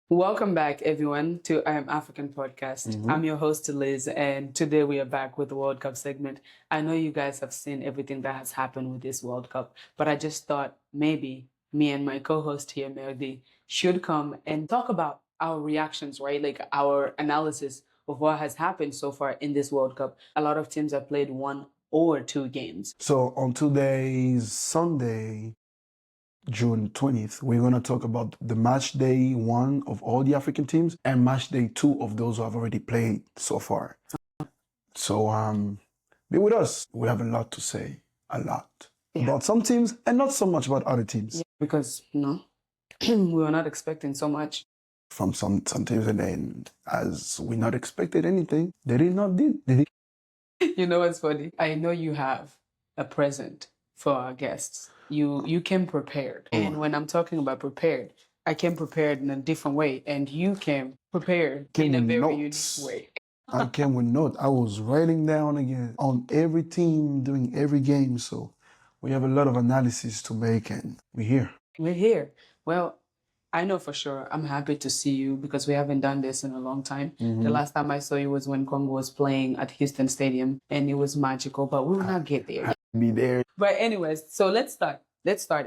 Welcome back, everyone, to IAmAfricanPodcast. I'm your host, Liz, and today we are back with the World Cup segment. I know you guys have seen everything that has happened with this World Cup, but I just thought maybe me and my co-host here, Merdi, should come and talk about our reactions, right? Like our analysis of what has happened so far in this World Cup. A lot of teams have played 1 or 2 games. So on today's Sunday, June 20th, we're going to talk about the match day 1 of all the African teams and match day 2 of those who have already played so far. So be with us. We have a lot to say, a lot. Yeah. About some teams and not so much about other teams. Yeah, because, we were not expecting so much. From some teams, and then as we not expected anything, they did not did. You know what's funny? I know you have a present for our guests. You came prepared. And when I'm talking about prepared, I came prepared in a different way. And you came prepared in a very unique way. I came with notes. I was writing down again on every team during every game. So we have a lot of analysis to make, and we're here. We're here. Well, I know for sure I'm happy to see you because we haven't done this in a long time. The last time I saw you was when Congo was playing at Houston Stadium, and it was magical, but we will not get there. Be there. But anyways, so let's start.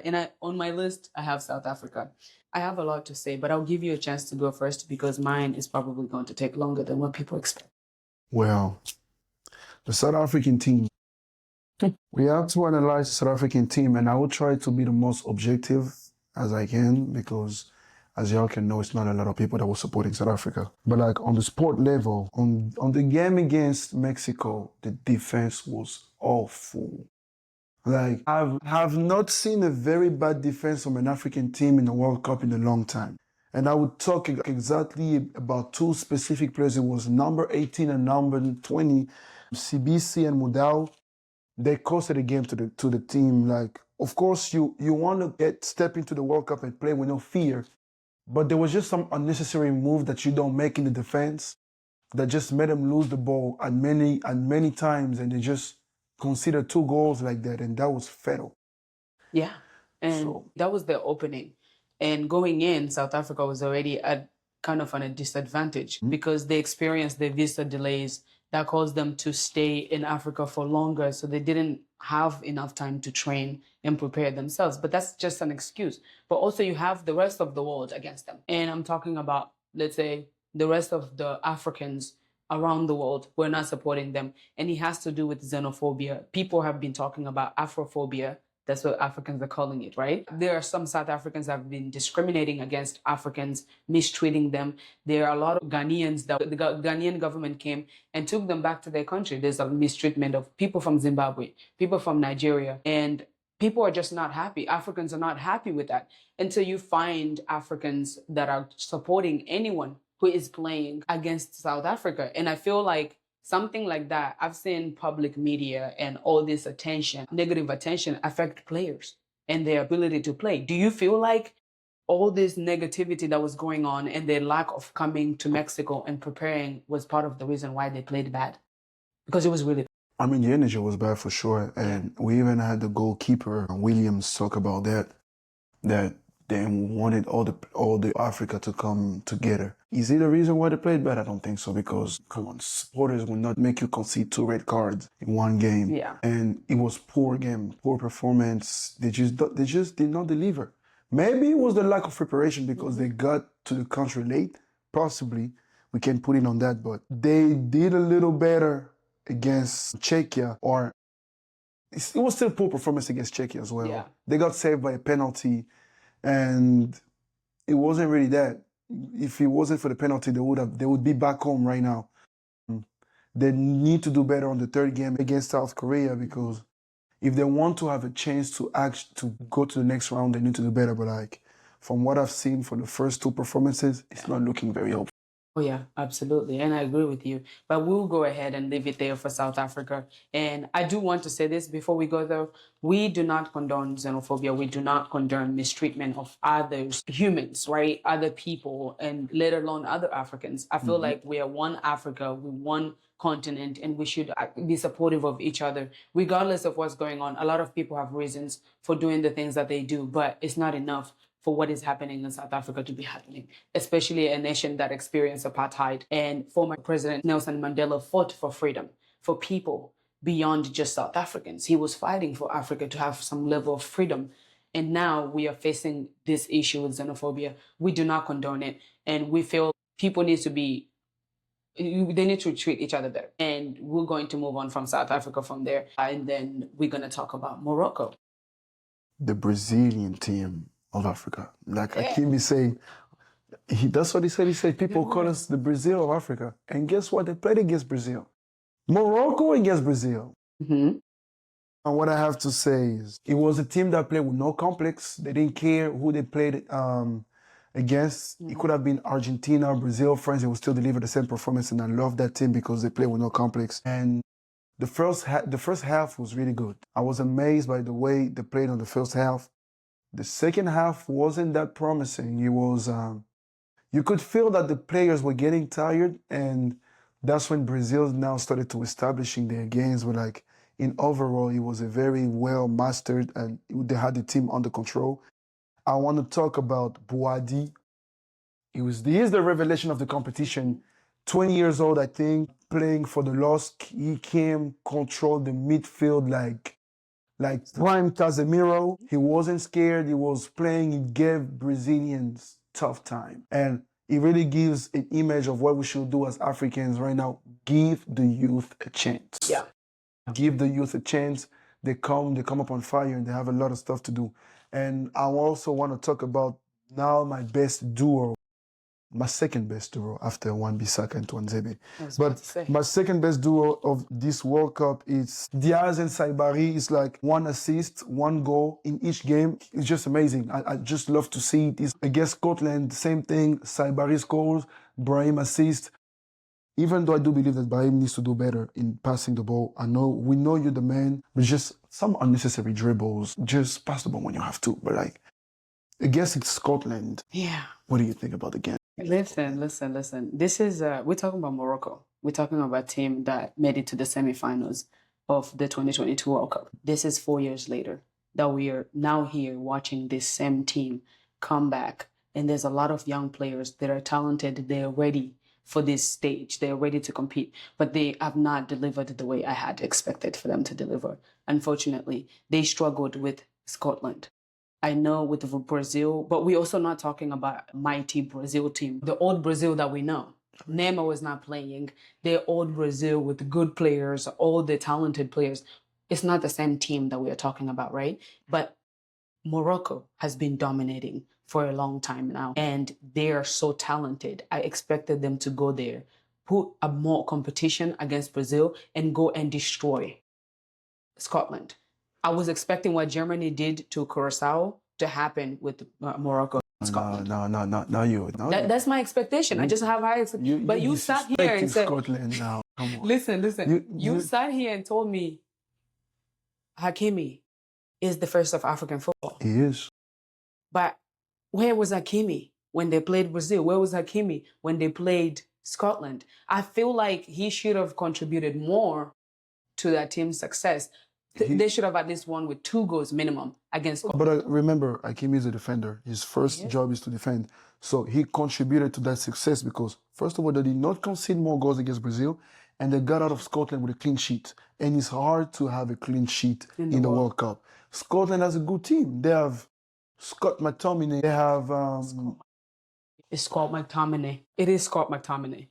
And on my list, I have South Africa. I have a lot to say, but I'll give you a chance to go first because mine is probably going to take longer than what people expect. Well, the South African team. We have to analyze the South African team, and I will try to be the most objective as I can because, as y'all can know, it's not a lot of people that were supporting South Africa. But like on the sport level, on the game against Mexico, the defense was awful. Like, I have not seen a very bad defense from an African team in the World Cup in a long time. And I would talk exactly about 2 specific players. It was number 18 and number 20, CBC and Mudau. They costed the game to the team. Like, of course, you want to step into the World Cup and play with no fear. But there was just some unnecessary move that you don't make in the defense that just made them lose the ball at many times, and they just considered 2 goals like that, and that was fatal. Yeah, and that was the opening. And going in, South Africa was already at kind of on a disadvantage because they experienced the visa delays that caused them to stay in Africa for longer. So they didn't have enough time to train and prepare themselves. But that's just an excuse. But also you have the rest of the world against them. And I'm talking about, let's say, the rest of the Africans around the world who are not supporting them. And it has to do with xenophobia. People have been talking about Afrophobia. That's what Africans are calling it, right? There are some South Africans that have been discriminating against Africans, mistreating them. There are a lot of Ghanaians that the Ghanaian government came and took them back to their country. There's a mistreatment of people from Zimbabwe, people from Nigeria, and people are just not happy. Africans are not happy with that until you find Africans that are supporting anyone who is playing against South Africa. And I feel like something like that, I've seen public media and all this attention, negative attention, affect players and their ability to play. Do you feel like all this negativity that was going on and their lack of coming to Mexico and preparing was part of the reason why they played bad? Because it was really bad. I mean, the energy was bad for sure. And we even had the goalkeeper, Williams, talk about that they wanted all the Africa to come together. Is it the reason why they played bad? I don't think so, because, come on, supporters will not make you concede 2 red cards in one game. Yeah. And it was poor game, poor performance. They just did not deliver. Maybe it was the lack of preparation because they got to the country late. Possibly, we can put it on that, but they did a little better against Czechia, or it was still poor performance against Czechia as well. Yeah. They got saved by a penalty. And it wasn't really that. If it wasn't for the penalty, they would be back home right now. They need to do better on the 3rd game against South Korea, because if they want to have a chance to go to the next round, they need to do better. But like, from what I've seen for the first 2 performances, it's not looking very hopeful. Oh, yeah, absolutely. And I agree with you. But we'll go ahead and leave it there for South Africa. And I do want to say this before we go there. We do not condone xenophobia. We do not condone mistreatment of others, humans, right? Other people, and let alone other Africans. I feel like we are one Africa, we're one continent, and we should be supportive of each other, regardless of what's going on. A lot of people have reasons for doing the things that they do, but it's not enough for what is happening in South Africa to be happening, especially a nation that experienced apartheid. And former President Nelson Mandela fought for freedom for people beyond just South Africans. He was fighting for Africa to have some level of freedom. And now we are facing this issue with xenophobia. We do not condone it. And we feel people need to be, they need to treat each other better. And we're going to move on from South Africa from there. And then we're going to talk about Morocco. The Brazilian team of Africa. Like Akimi said, that's what he said. He said, people call us the Brazil of Africa. And guess what? They played against Brazil. Morocco against Brazil. Mm-hmm. And what I have to say is, it was a team that played with no complex. They didn't care who they played against. It could have been Argentina, Brazil, France. They would still deliver the same performance. And I love that team because they play with no complex. And the first half was really good. I was amazed by the way they played on the first half. The second half wasn't that promising. It was, you could feel that the players were getting tired, and that's when Brazil now started to establishing their games. But like in overall, it was a very well mastered, and they had the team under control. I want to talk about Boadi. He is the revelation of the competition. 20 years old, I think, playing for the Lost. He came, controlled the midfield like prime Casemiro. He wasn't scared. He was playing. He gave Brazilians tough time. And it really gives an image of what we should do as Africans right now. Give the youth a chance. Yeah. Give the youth a chance. They come up on fire, and they have a lot of stuff to do. And I also want to talk about now my best duo. My second best duo after Wan-Bissaka and Tuanzebe. But my second best duo of this World Cup is Diaz and Saibari. It's like 1 assist, 1 goal in each game. It's just amazing. I just love to see it. It's against Scotland, same thing. Saibari scores, Brahim assists. Even though I do believe that Brahim needs to do better in passing the ball, we know you're the man, but just some unnecessary dribbles. Just pass the ball when you have to. But like, against Scotland, yeah. What do you think about the game? Listen. This is, we're talking about Morocco. We're talking about a team that made it to the semifinals of the 2022 World Cup. This is 4 years later that we are now here watching this same team come back. And there's a lot of young players that are talented. They're ready for this stage. They're ready to compete, but they have not delivered the way I had expected for them to deliver. Unfortunately, they struggled with Scotland. I know with Brazil, but we're also not talking about mighty Brazil team. The old Brazil that we know. Neymar was not playing. The old Brazil with good players, all the talented players. It's not the same team that we are talking about, right? But Morocco has been dominating for a long time now, and they are so talented. I expected them to go there, put a more competition against Brazil, and go and destroy Scotland. I was expecting what Germany did to Curacao to happen with Morocco. Scotland. No. That's my expectation. I just have high expectations. But you sat here and said, Scotland now. Come on. Listen. You sat here and told me Hakimi is the first of African football. He is. But where was Hakimi when they played Brazil? Where was Hakimi when they played Scotland? I feel like he should have contributed more to that team's success. They should have at least won with 2 goals minimum against Scotland. But remember, Hakimi is a defender. His first job is to defend. So he contributed to that success because, first of all, they did not concede more goals against Brazil, and they got out of Scotland with a clean sheet. And it's hard to have a clean sheet in the World Cup. Scotland has a good team. They have Scott McTominay. They have... It's Scott McTominay. It is Scott McTominay.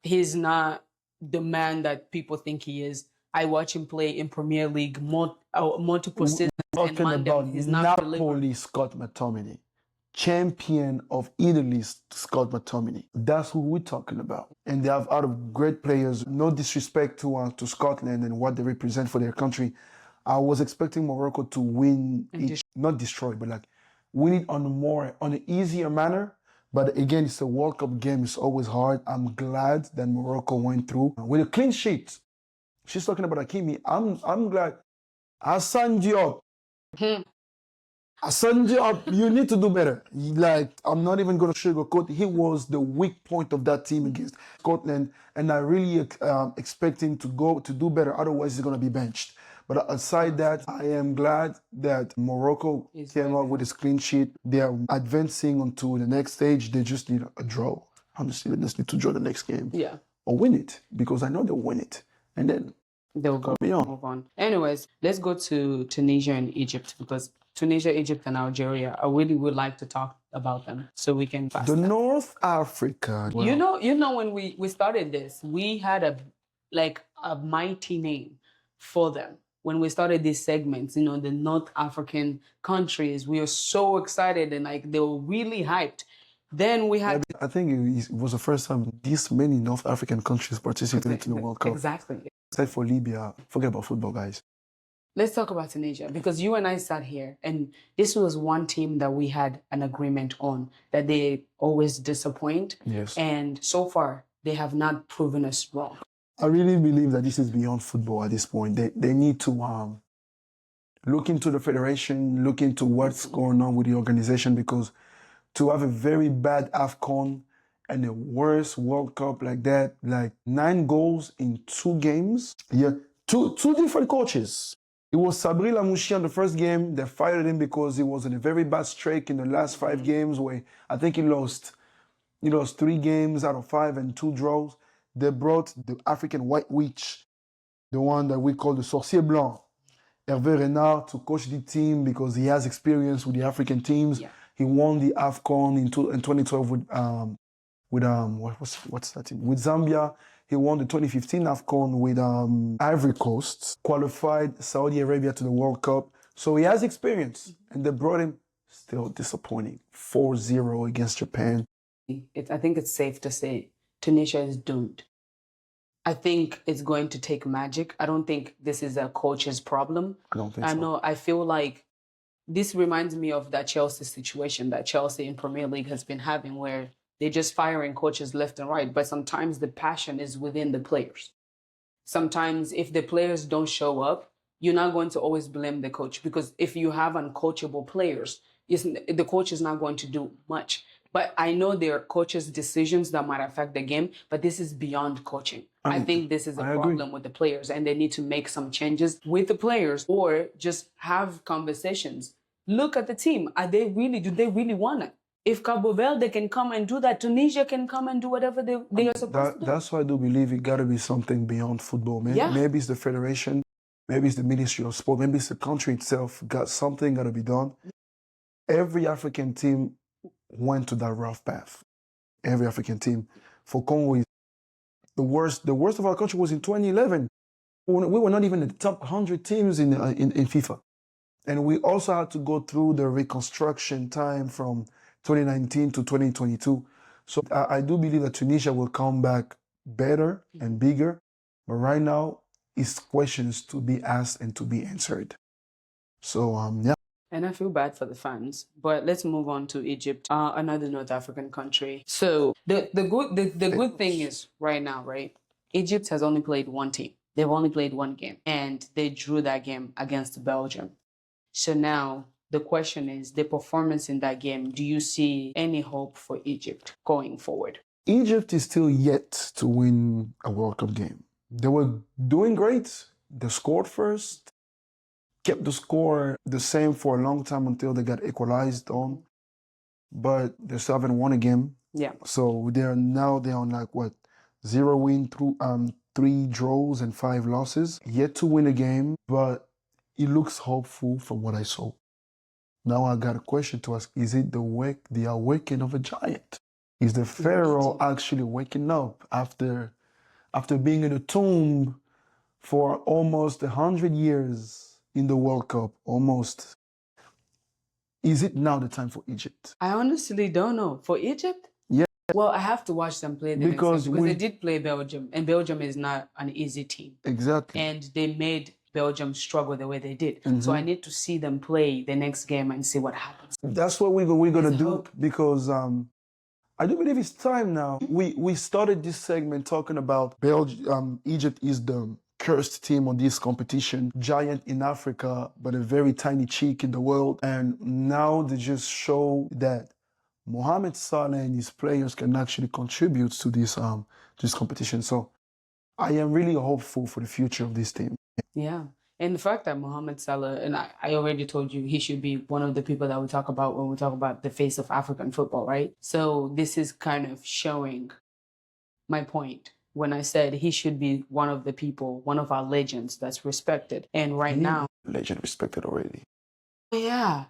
He's not the man that people think he is. I watch him play in Premier League multiple seasons. Talking about Napoli Scott McTominay. Champion of Italy Scott McTominay. That's who we're talking about. And they have out of great players. No disrespect to Scotland and what they represent for their country. I was expecting Morocco to win it, not destroy, but like win it on an easier manner. But again, it's a World Cup game. It's always hard. I'm glad that Morocco went through with a clean sheet. She's talking about Hakimi. I'm glad. Hassan Diop. Hassan Diop, you need to do better. Like, I'm not even going to sugarcoat. He was the weak point of that team against Scotland, and I really expect him to do better. Otherwise, he's going to be benched. But aside that, I am glad that Morocco came up with a clean sheet. They are advancing onto the next stage. They just need a draw. Honestly, they just need to draw the next game. Yeah. Or win it, because I know they'll win it. And then they'll go beyond. Move on. Anyways, let's go to Tunisia and Egypt, because Tunisia, Egypt, and Algeria, I really would like to talk about them so we can pass The them. North Africa. Well, you know when we started this, we had a mighty name for them. When we started these segments, you know, the North African countries, we were so excited and like they were really hyped. Then we had... I think it was the first time this many North African countries participated in the World Cup. Exactly. Except for Libya. Forget about football, guys. Let's talk about Tunisia, because you and I sat here and this was one team that we had an agreement on, that they always disappoint. Yes. And so far, they have not proven us wrong. I really believe that this is beyond football at this point. They need to look into the federation, look into what's going on with the organization, because to have a very bad AFCON and a worse World Cup like that, like 9 goals in 2 games. Yeah, two different coaches. It was Sabri Lamouchi on the first game. They fired him because he was in a very bad streak in the last 5 games, where I think he lost 3 games out of 5 and 2 draws. They brought the African White Witch, the one that we call the Sorcier Blanc, Hervé Renard, to coach the team because he has experience with the African teams. Yeah. He won the AFCON in 2012 with what's that team? With Zambia. He won the 2015 AFCON with Ivory Coast, qualified Saudi Arabia to the World Cup. So he has experience, and they brought him. Still disappointing. 4-0 against Japan. I think it's safe to say Tunisia is doomed. I think it's going to take magic. I don't think this is a coach's problem. I don't think so. I feel like this reminds me of that Chelsea situation that Chelsea in Premier League has been having, where they're just firing coaches left and right. But sometimes the passion is within the players. Sometimes if the players don't show up, you're not going to always blame the coach, because if you have uncoachable players, the coach is not going to do much. But I know there are coaches' decisions that might affect the game, but this is beyond coaching. I think this is a problem with the players, and they need to make some changes with the players, or just have conversations. Look at the team. Do they really want it? If Cabo Verde can come and do that, Tunisia can come and do whatever they are supposed to do. That's why I do believe it got to be something beyond football. Maybe it's the federation, maybe it's the Ministry of Sport, maybe it's the country itself. Something got to be done. Every African team went to that rough path. Every African team. For Congo, the worst of our country was in 2011. We were not even in the top 100 teams in FIFA. And we also had to go through the reconstruction time from 2019 to 2022. So I do believe that Tunisia will come back better and bigger. But right now, it's questions to be asked and to be answered. So, yeah. And I feel bad for the fans. But let's move on to Egypt, another North African country. So the good thing is right now, right? Egypt has only played 1 team. They've only played 1 game. And they drew that game against Belgium. So now the question is, the performance in that game, do you see any hope for Egypt going forward? Egypt is still yet to win a World Cup game. They were doing great. They scored first, kept the score the same for a long time until they got equalized on. But they still haven't won a game. Yeah. So they're on like 0 win, 3 draws and 5 losses. Yet to win a game, but it looks hopeful from what I saw. Now I got a question to ask. Is it the awakening of a giant? Is the Pharaoh actually waking up after being in a tomb for almost 100 years in the World Cup? Almost. Is it now the time for Egypt? I honestly don't know. For Egypt? Yeah. Well, I have to watch them play the next game, because they did play Belgium, and Belgium is not an easy team. Exactly. And they made Belgium struggle the way they did. Mm-hmm. So I need to see them play the next game and see what happens. That's what we're going to do, because I do believe it's time now. We started this segment talking about Egypt is the cursed team on this competition, giant in Africa, but a very tiny cheek in the world. And now they just show that Mohamed Salah and his players can actually contribute to this competition. So I am really hopeful for the future of this team. Yeah. And the fact that Mohamed Salah, and I already told you, he should be one of the people that we talk about when we talk about the face of African football, right? So this is kind of showing my point when I said he should be one of the people, one of our legends that's respected. And right now, legend respected already. yeah.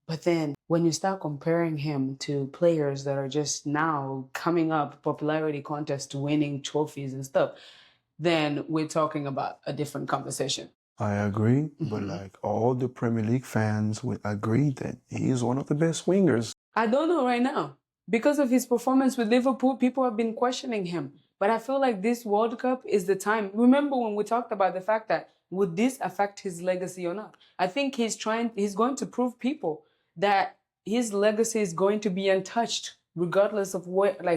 But then when you start comparing him to players that are just now coming up, popularity contest, winning trophies and stuff, then we're talking about a different conversation. I agree, but like all the Premier League fans would agree that he is one of the best wingers. I don't know right now. Because of his performance with Liverpool, people have been questioning him. But I feel like this World Cup is the time. Remember when we talked about the fact that would this affect his legacy or not? I think he's going to prove people that his legacy is going to be untouched, regardless of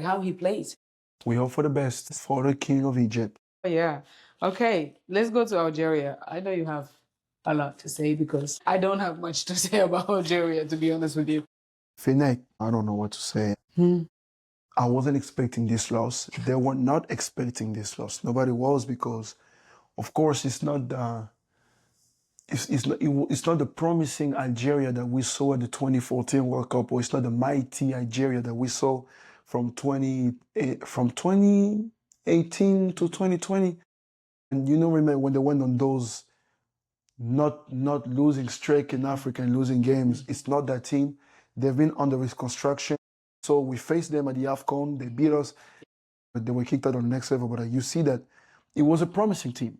how he plays. We hope for the best for the King of Egypt. Yeah. Okay, let's go to Algeria. I know you have a lot to say because I don't have much to say about Algeria, to be honest with you. Fennec, I don't know what to say. I wasn't expecting this loss. They were not expecting this loss. Nobody was, because, of course, it's not the promising Algeria that we saw at the 2014 World Cup, or it's not the mighty Algeria that we saw from 2018 to 2020. And remember when they went on those not losing streak in Africa and losing games? It's not that team. They've been under reconstruction. So we faced them at the AFCON. They beat us, but they were kicked out on the next level. But you see that it was a promising team.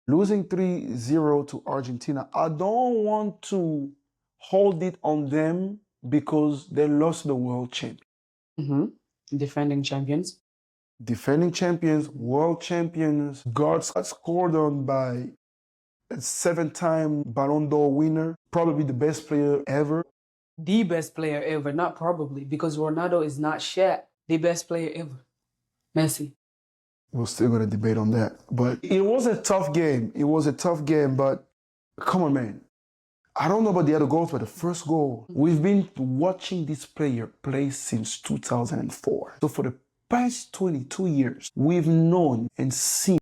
Losing 3-0 to Argentina, I don't want to hold it on them because they lost the world champion. Defending champions. Defending champions, world champions, got scored on by a 7-time Ballon d'Or winner, probably the best player ever. The best player ever, not probably, because Ronaldo is not Shaq. The best player ever. Messi. We're still going to debate on that. But it was a tough game. But come on, man. I don't know about the other goals, but the first goal, we've been watching this player play since 2004. So for the past 22 years, we've known and seen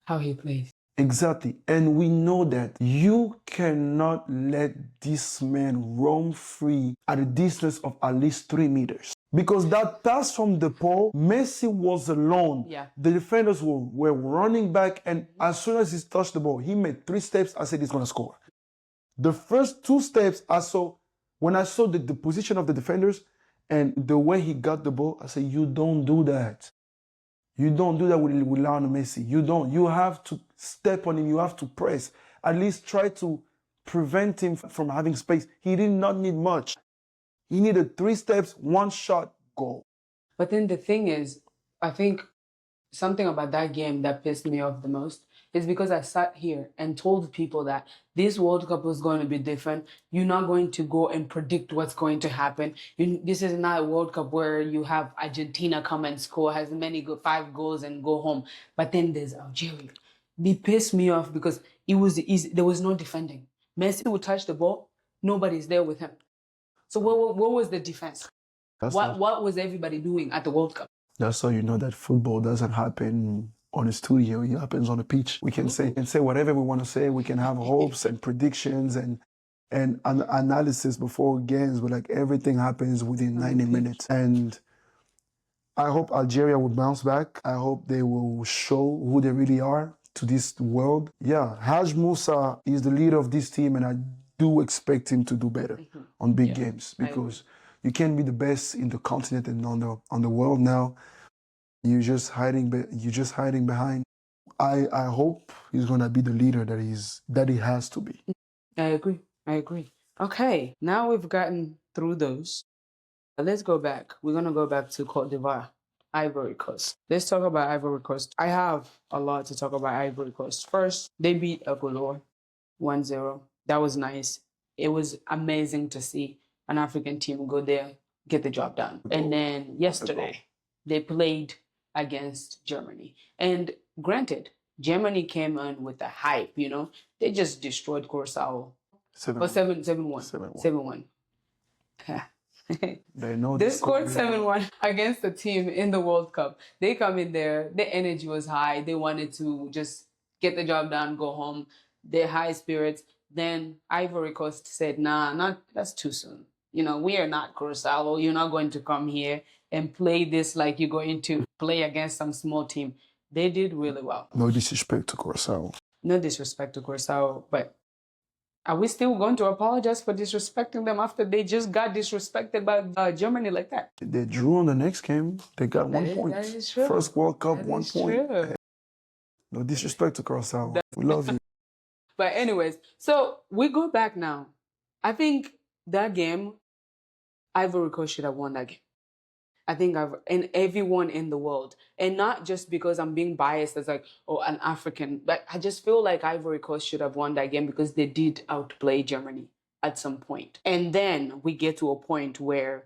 how he plays. Exactly. And we know that you cannot let this man roam free at a distance of at least 3 meters. Because that pass from the pole, Messi was alone. Yeah. The defenders were running back, and as soon as he touched the ball, he made 3 steps. I said he's going to score. The first 2 steps when I saw the position of the defenders and the way he got the ball, I said, you don't do that. You don't do that with Lionel Messi. You don't. You have to step on him. You have to press. At least try to prevent him from having space. He did not need much. He needed 3 steps, 1 shot, goal. But then the thing is, I think something about that game that pissed me off the most is because I sat here and told people that this World Cup was going to be different. You're not going to go and predict what's going to happen. This is not a World Cup where you have Argentina come and score, has 5 goals and go home. But then there's Algeria. They pissed me off because it was easy. There was no defending. Messi would touch the ball. Nobody's there with him. So what was the defense? What was everybody doing at the World Cup? That's how you know that football doesn't happen on a studio. It happens on a pitch. We can say whatever we want to say. We can have hopes and predictions and analysis before games, but like everything happens within 90 minutes. And I hope Algeria will bounce back. I hope they will show who they really are to this world. Yeah, Haj Moussa is the leader of this team, and I do expect him to do better on big games, because you can't be the best in the continent and on the world now. You're just hiding behind. I hope he's gonna be the leader that he has to be. I agree. Okay, now we've gotten through those. Let's go back. We're gonna go back to Côte d'Ivoire, Ivory Coast. Let's talk about Ivory Coast. I have a lot to talk about Ivory Coast. First, they beat Ecuador 1-0. That was nice. It was amazing to see an African team go there, get the job done. And then yesterday, they played against Germany. And granted, Germany came on with the hype, They just destroyed Curaçao. 7-1. 7-1. They scored 7-1 against the team in the World Cup. They come in there, the energy was high. They wanted to just get the job done, go home. their high spirits. Then Ivory Coast said, nah, that's too soon. We are not Curacao. You're not going to come here and play this like you're going to play against some small team. They did really well. No disrespect to Curacao. No disrespect to Curacao, but are we still going to apologize for disrespecting them after they just got disrespected by Germany like that? They drew on the next game. They got 1 point. That is true. First World Cup, That 1 is point. true. No disrespect to Curacao. We love you. But anyways, so we go back now. I think that game, Ivory Coast should have won that game. I think and everyone in the world, and not just because I'm being biased as an African, but I just feel like Ivory Coast should have won that game because they did outplay Germany at some point. And then we get to a point where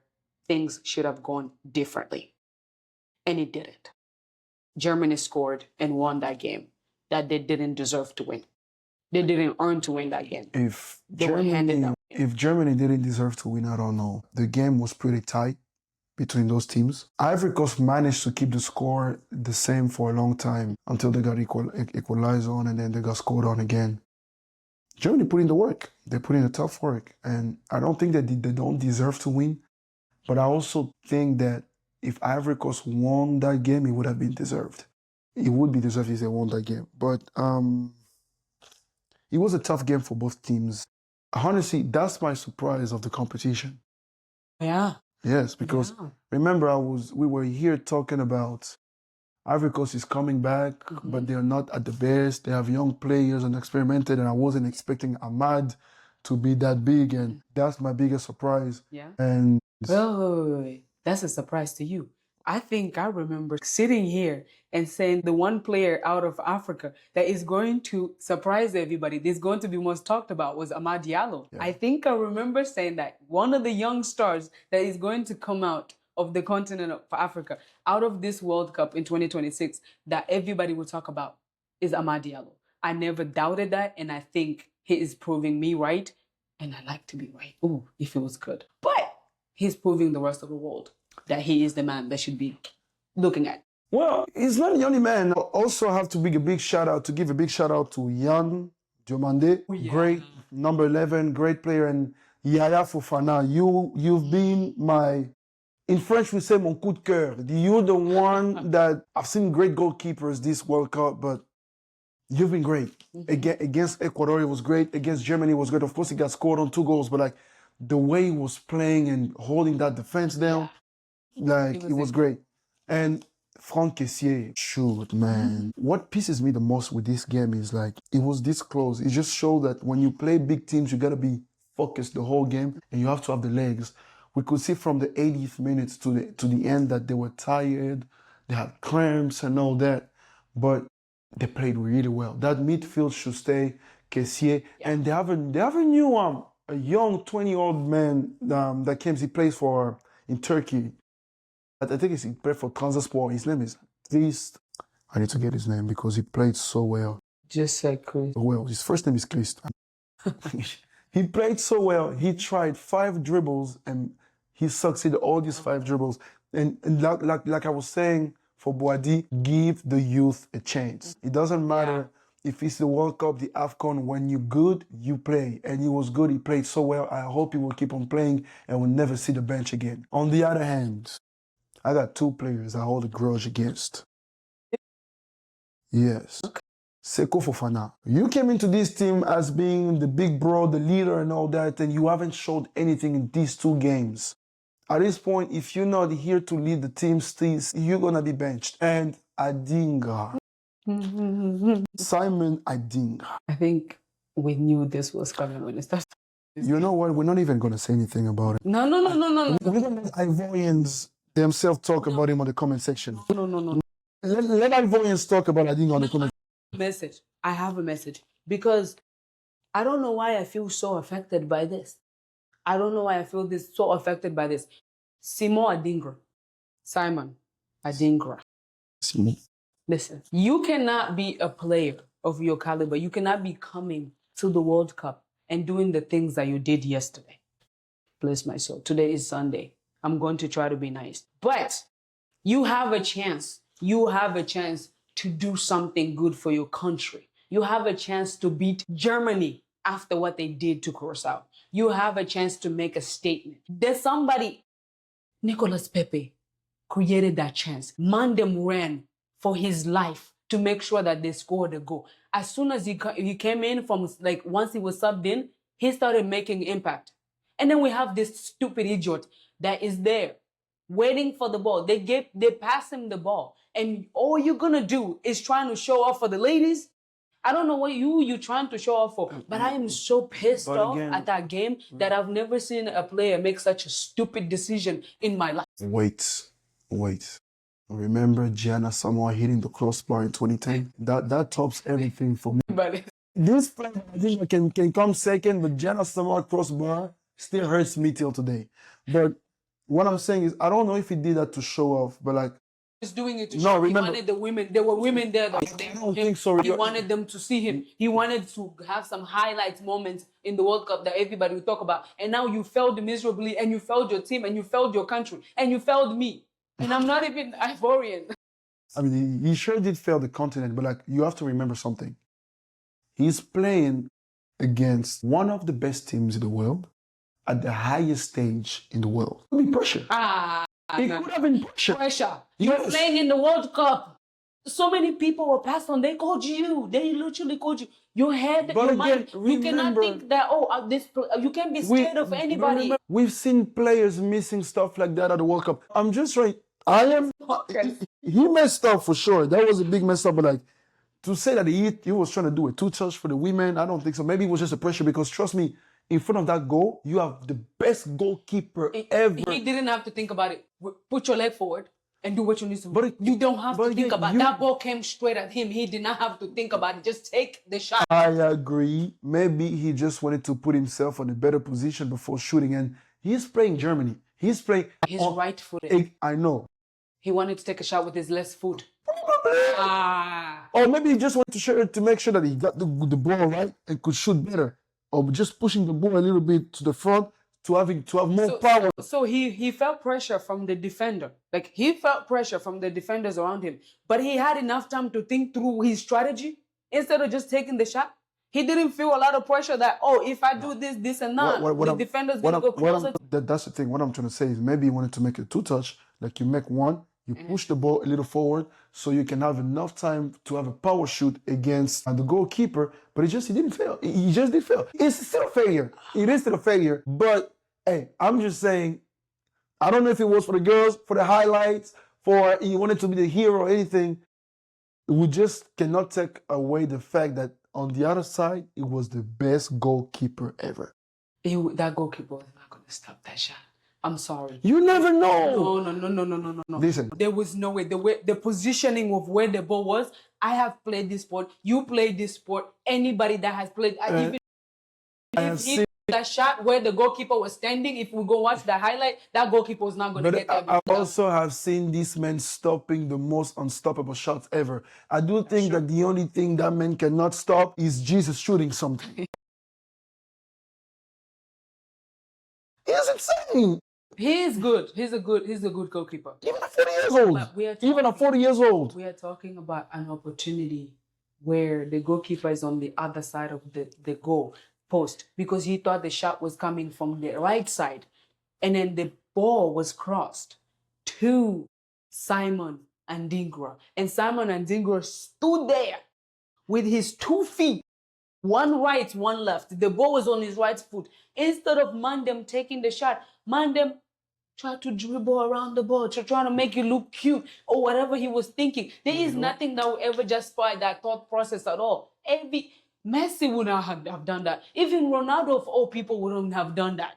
things should have gone differently. And it didn't. Germany scored and won that game that they didn't deserve to win. They didn't earn to win that game. If Germany didn't deserve to win, I don't know. The game was pretty tight between those teams. Ivory Coast managed to keep the score the same for a long time until they got equalized on, and then they got scored on again. Germany put in the work. They put in the tough work. And I don't think that they don't deserve to win. But I also think that if Ivory Coast won that game, it would have been deserved. It would be deserved if they won that game. But it was a tough game for both teams. Honestly, that's my surprise of the competition. Yeah. Yes, because remember, we were here talking about Ivory Coast is coming back, but they're not at the best. They have young players and experimented, and I wasn't expecting Ahmad to be that big, and that's my biggest surprise. Yeah. And wait. That's a surprise to you. I think I remember sitting here and saying the one player out of Africa that is going to surprise everybody, that's going to be most talked about, was Amad Diallo. Yeah. I think I remember saying that one of the young stars that is going to come out of the continent of Africa, out of this World Cup in 2026, that everybody will talk about is Amad Diallo. I never doubted that, and I think he is proving me right, and I like to be right. Ooh, if it was good. But he's proving the rest of the world that he is the man that should be looking at. Well, he's not the only man. I also have to give a big shout out to Yann Diomande, great number 11, great player, and Yaya Fofana. You've been in French we say mon coup de cœur. You're the one that I've seen great goalkeepers this World Cup, but you've been great. Against Ecuador, it was great. Against Germany, it was great. Of course, he got scored on 2 goals, but the way he was playing and holding that defense down, it was great. And Franck Kessié, shoot, man. What pisses me the most with this game is it was this close. It just showed that when you play big teams, you got to be focused the whole game and you have to have the legs. We could see from the 80th minutes to the end that they were tired, they had cramps and all that, but they played really well. That midfield should stay Kessié, and they have a new a young 20-year-old man that came. He plays in Turkey. I think he played for Transasport. His name is Christ. I need to get his name because he played so well. Just like Christ. Well, his first name is Christ. He played so well. He tried 5 dribbles and he succeeded all these 5 dribbles. And like I was saying for Boadi, give the youth a chance. It doesn't matter if it's the World Cup, the AFCON. When you're good, you play. And he was good. He played so well. I hope he will keep on playing and will never see the bench again. On the other hand, I got 2 players I hold a grudge against. Yes. Okay. Seko Fofana. You came into this team as being the big bro, the leader and all that, and you haven't showed anything in these 2 games. At this point, if you're not here to lead the team, you're going to be benched. And Adingra. Simon Adingra. I think we knew this was coming when it started. You know what? We're not even going to say anything about it. No. We're going to let Ivorians themselves talk about him on the comment section. No. Let Ivorians talk about Adingra on the comment section. I have a message. Because I don't know why I feel so affected by this. I don't know why I feel so affected by this. Simon Adingra. Simon. Listen, you cannot be a player of your caliber. You cannot be coming to the World Cup and doing the things that you did yesterday. Bless my soul. Today is Sunday. I'm going to try to be nice. But you have a chance. You have a chance to do something good for your country. You have a chance to beat Germany after what they did to Curacao. You have a chance to make a statement. There's somebody, Nicolas Pepe, created that chance. Mandem ran for his life to make sure that they scored a goal. As soon as he came in from, like, once he was subbed in, he started making impact. And then we have this stupid idiot that is there waiting for the ball. They pass him the ball. And all you're gonna do is trying to show off for the ladies. I don't know what you're trying to show off for, but I am so pissed off at that game that I've never seen a player make such a stupid decision in my life. Wait. Remember Gianna Samoa hitting the crossbar in 2010? That tops everything for me. But This player, I think, can come second, but Gianna Samoa crossbar still hurts me till today. But what I'm saying is, I don't know if he did that to show off, but like, he's doing it to No, show. remember- He wanted the women. There were women there that I don't think so. He wanted them to see him. He wanted to have some highlights moments in the World Cup that everybody will talk about. And now you failed miserably, and you failed your team, and you failed your country, and you failed me. And I'm not even Ivorian. I mean, he sure did fail the continent, but like, you have to remember something. He's playing against one of the best teams in the world at the highest stage in the world. I mean, pressure. It could have been pressure. You're Yes. playing in the World Cup. So many people were passed on. They called you. They literally called you. Your head, But your again, mind. You cannot remember- think that, you can't be scared of anybody. We've seen players missing stuff like that at the World Cup. I'm just trying. He messed up for sure. That was a big mess up, but like, to say that he was trying to do a two-touch for the women, I don't think so. Maybe it was just a pressure because, trust me, in front of that goal, you have the best goalkeeper ever. He didn't have to think about it. Put your leg forward and do what you need to do. But you don't have to think about it. you- That ball came straight at him. He did not have to think about it. Just take the shot. I agree. Maybe he just wanted to put himself in a better position before shooting. And he's playing Germany. He's playing. He's right-footed. I know. He wanted to take a shot with his left foot. Or maybe he just wanted to make sure that he got the ball right and could shoot better. Or just pushing the ball a little bit to the front to have more power. So he felt pressure from the defender. Like, he felt pressure from the defenders around him. But he had enough time to think through his strategy instead of just taking the shot. He didn't feel a lot of pressure that, if I do this and that, the defender's going to go closer. That's the thing. What I'm trying to say is maybe he wanted to make a two-touch. Like, you make one, you push the ball a little forward so you can have enough time to have a power shoot against the goalkeeper. But he didn't fail. He just did fail. It's still a failure. It is still a failure. But, hey, I'm just saying, I don't know if it was for the girls, for the highlights, for he wanted to be the hero or anything. We just cannot take away the fact that on the other side, it was the best goalkeeper ever. That goalkeeper was not going to stop that shot. I'm sorry. You never know. No. Listen. There was no way. The positioning of where the ball was, I have played this sport. You played this sport. Anybody that has played, even if he that shot where the goalkeeper was standing, if we go watch the highlight, that goalkeeper was not going to get that. I also have seen this man stopping the most unstoppable shots ever. I do think that the only thing that man cannot stop is Jesus shooting something. He's insane. He is good. He's a good goalkeeper. Even at 40 years old. Even at 40 years old. We are talking about an opportunity where the goalkeeper is on the other side of the goal post because he thought the shot was coming from the right side. And then the ball was crossed to Simon Andingra. And Simon Andingra stood there with his 2 feet, one right, one left. The ball was on his right foot. Instead of Mandem taking the shot, Mandem tried to dribble around the ball, trying to make you look cute or whatever he was thinking. There is nothing that will ever justify that thought process at all. Messi would not have done that. Even Ronaldo, of all people, wouldn't have done that.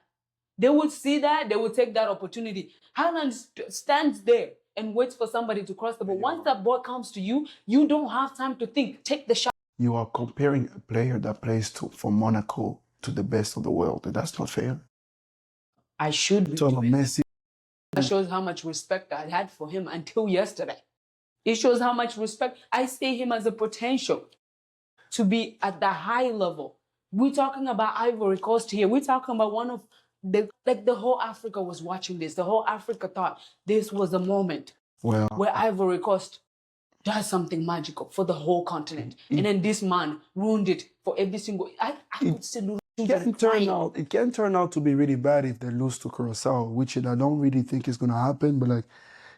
They would see that, they would take that opportunity. Haaland stands there and waits for somebody to cross the ball. Once that ball comes to you, you don't have time to think. Take the shot. You are comparing a player that plays for Monaco to the best of the world. That's not fair. I should be. Messi. That shows how much respect I had for him until yesterday. It shows how much respect I see him as a potential to be at the high level. We're talking about Ivory Coast here. We're talking about one of the whole Africa was watching this. The whole Africa thought this was a moment where Ivory Coast does something magical for the whole continent. And then this man ruined it for every single... I could see little children crying. It can turn out to be really bad if they lose to Curacao, which I don't really think is going to happen. But like,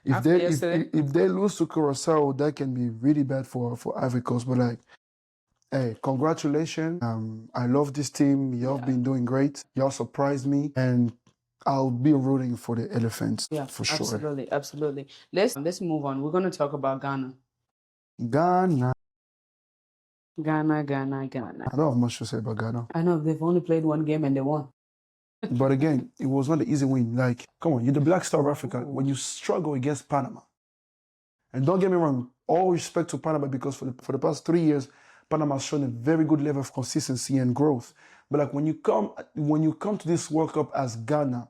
if they lose to Curacao, that can be really bad for Ivory Coast. But like, hey, congratulations. I love this team. Y'all been doing great. Y'all surprised me. And I'll be rooting for the Elephants for sure. Absolutely. Let's move on. We're going to talk about Ghana. Ghana. Ghana. I don't have much to say about Ghana. I know, they've only played one game and they won. But again, it was not an easy win. Like, come on, you're the Black Star of Africa. When you struggle against Panama, and don't get me wrong, all respect to Panama, because for the past 3 years, Panama has shown a very good level of consistency and growth. But like when you come to this World Cup as Ghana,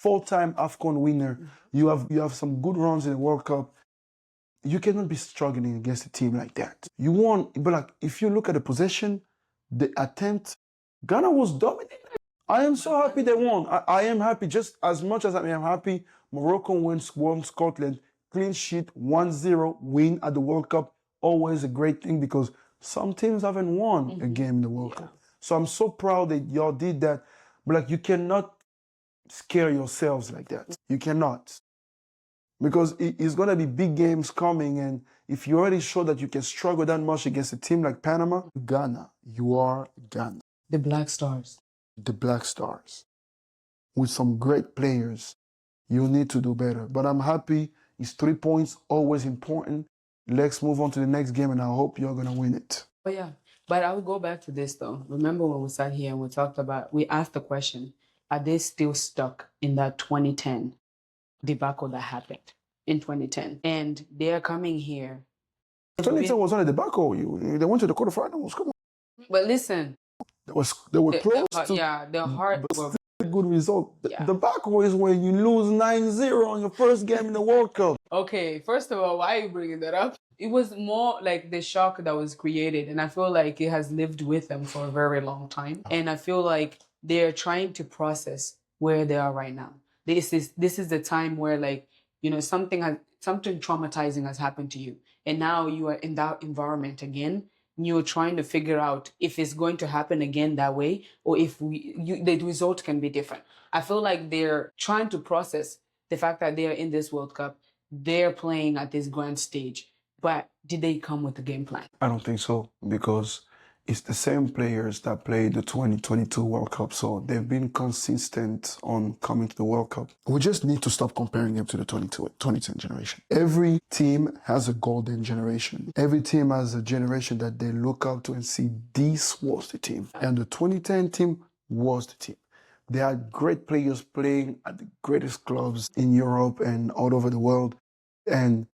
4-time AFCON winner, you have some good runs in the World Cup. You cannot be struggling against a team like that. You won, but like if you look at the possession, the attempt, Ghana was dominating. I am so happy they won. I am happy just as much as I am happy Morocco won Scotland, clean sheet, 1-0 win at the World Cup. Always a great thing because some teams haven't won a game in the World Cup. So I'm so proud that y'all did that. But like you cannot scare yourselves like that. You cannot. Because it's going to be big games coming, and if you already show that you can struggle that much against a team like Panama, Ghana, you are Ghana. The Black Stars. The Black Stars. With some great players, you need to do better. But I'm happy. It's 3 points, always important. Let's move on to the next game, and I hope you're going to win it. Oh, yeah. But I will go back to this, though. Remember when we sat here and we asked the question, are they still stuck in that 2010 debacle that happened in 2010? And they're coming here. 2010 was not a debacle. They went to the quarterfinals. Come on. But listen. They were close to... Yeah, their heart... A good result. The debacle is when you lose 9-0 on your first game in the World Cup. Okay, first of all, why are you bringing that up? It was more like the shock that was created, and I feel like it has lived with them for a very long time. And I feel like they're trying to process where they are right now. This is the time where, like, you know, something traumatizing has happened to you, and now you are in that environment again. You're trying to figure out if it's going to happen again that way, or if the result can be different. I feel like they're trying to process the fact that they're in this World Cup, they're playing at this grand stage. But did they come with a game plan? I don't think so, because it's the same players that played the 2022 World Cup, so they've been consistent on coming to the World Cup. We just need to stop comparing them to the 2010 generation. Every team has a golden generation. Every team has a generation that they look up to and see this was the team. And the 2010 team was the team. They had great players playing at the greatest clubs in Europe and all over the world. And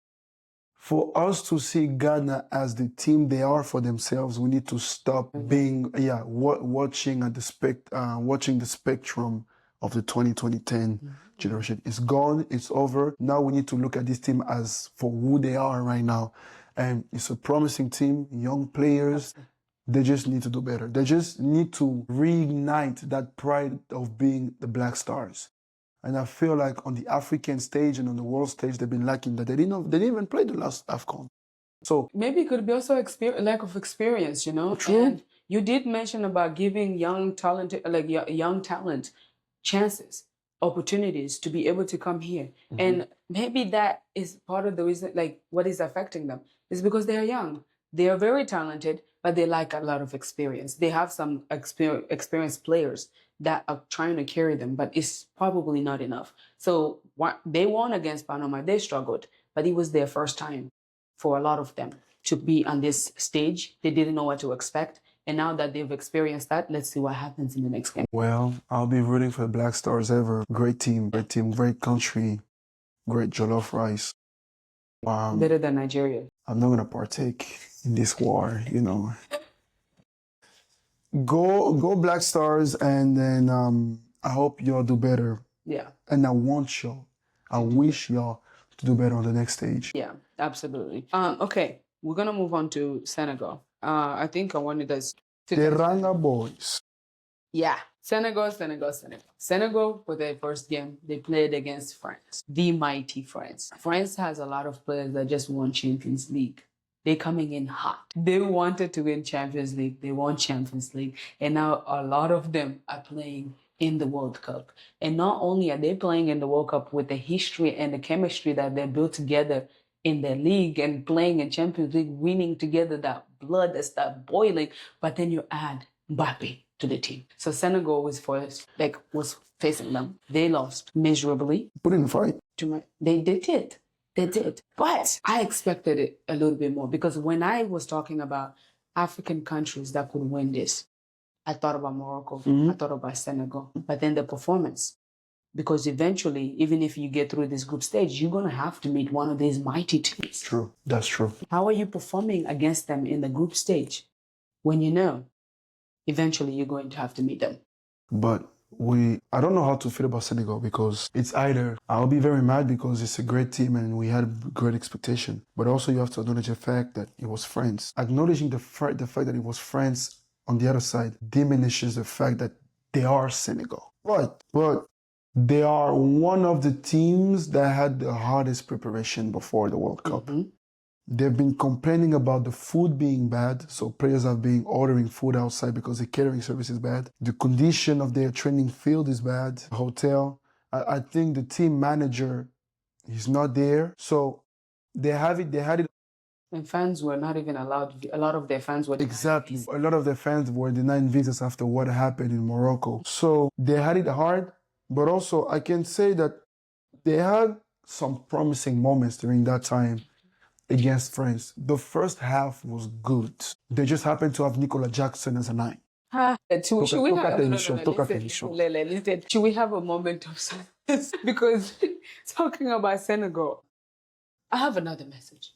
for us to see Ghana as the team they are for themselves, we need to stop being watching the spectrum of the 2010 generation. It's gone, it's over. Now we need to look at this team as for who they are right now. And it's a promising team, young players. They just need to do better. They just need to reignite that pride of being the Black Stars. And I feel like on the African stage and on the world stage, they've been lacking that. They didn't even play the last AFCON. So maybe it could be also lack of experience, you know? True. And you did mention about giving young talent chances, opportunities to be able to come here. And maybe that is part of the reason, like what is affecting them is because they are young. They are very talented, but they lack a lot of experience. They have some experienced players that are trying to carry them, but it's probably not enough. So they won against Panama. They struggled, but it was their first time for a lot of them to be on this stage. They didn't know what to expect. And now that they've experienced that, let's see what happens in the next game. Well, I'll be rooting for the Black Stars ever. Great team, great country, great jollof rice. Better than Nigeria. I'm not going to partake in this war, you know. Go Black Stars, and then I hope y'all do better. Yeah. And I wish y'all to do better on the next stage. Yeah, absolutely. Okay, we're gonna move on to Senegal. I think I wanted us to the Ranga boys. Yeah, Senegal. Senegal, for their first game, they played against France, the mighty France. France has a lot of players that just won Champions League. They're coming in hot. They wanted to win Champions League. They won Champions League. And now a lot of them are playing in the World Cup. And not only are they playing in the World Cup with the history and the chemistry that they built together in their league and playing in Champions League, winning together, that blood that starts boiling, but then you add Mbappe to the team. So Senegal was facing them. They lost miserably. Put in the fight. They did. They did. But I expected it a little bit more because when I was talking about African countries that could win this, I thought about Morocco. I thought about Senegal. But then the performance. Because eventually, even if you get through this group stage, you're going to have to meet one of these mighty teams. True. That's true. How are you performing against them in the group stage when you know eventually you're going to have to meet them? But I don't know how to feel about Senegal because it's either I'll be very mad because it's a great team and we had great expectation. But also you have to acknowledge the fact that it was France. Acknowledging the fact that it was France on the other side diminishes the fact that they are Senegal. Right. But they are one of the teams that had the hardest preparation before the World Cup. They've been complaining about the food being bad, so players have been ordering food outside because the catering service is bad. The condition of their training field is bad. Hotel. I think the team manager is not there. So they had it. And fans were not even allowed. A lot of their fans were Exactly. A lot of their fans were denied visas after what happened in Morocco. So they had it hard. But also, I can say that they had some promising moments during that time against France. The first half was good. They just happened to have Nicolas Jackson as a 9. Should we have a moment of silence? Because talking about Senegal, I have another message.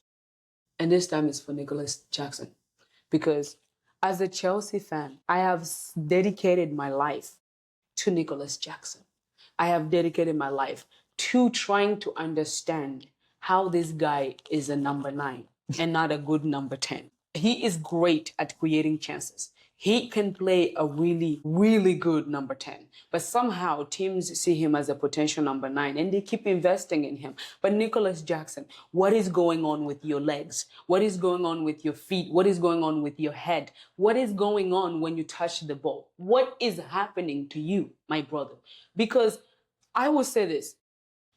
And this time it's for Nicolas Jackson. Because as a Chelsea fan, I have dedicated my life to Nicolas Jackson. I have dedicated my life to trying to understand how this guy is a number 9 and not a good number 10. He is great at creating chances. He can play a really, really good number 10. But somehow teams see him as a potential number 9 and they keep investing in him. But Nicolas Jackson, what is going on with your legs? What is going on with your feet? What is going on with your head? What is going on when you touch the ball? What is happening to you, my brother? Because I will say this,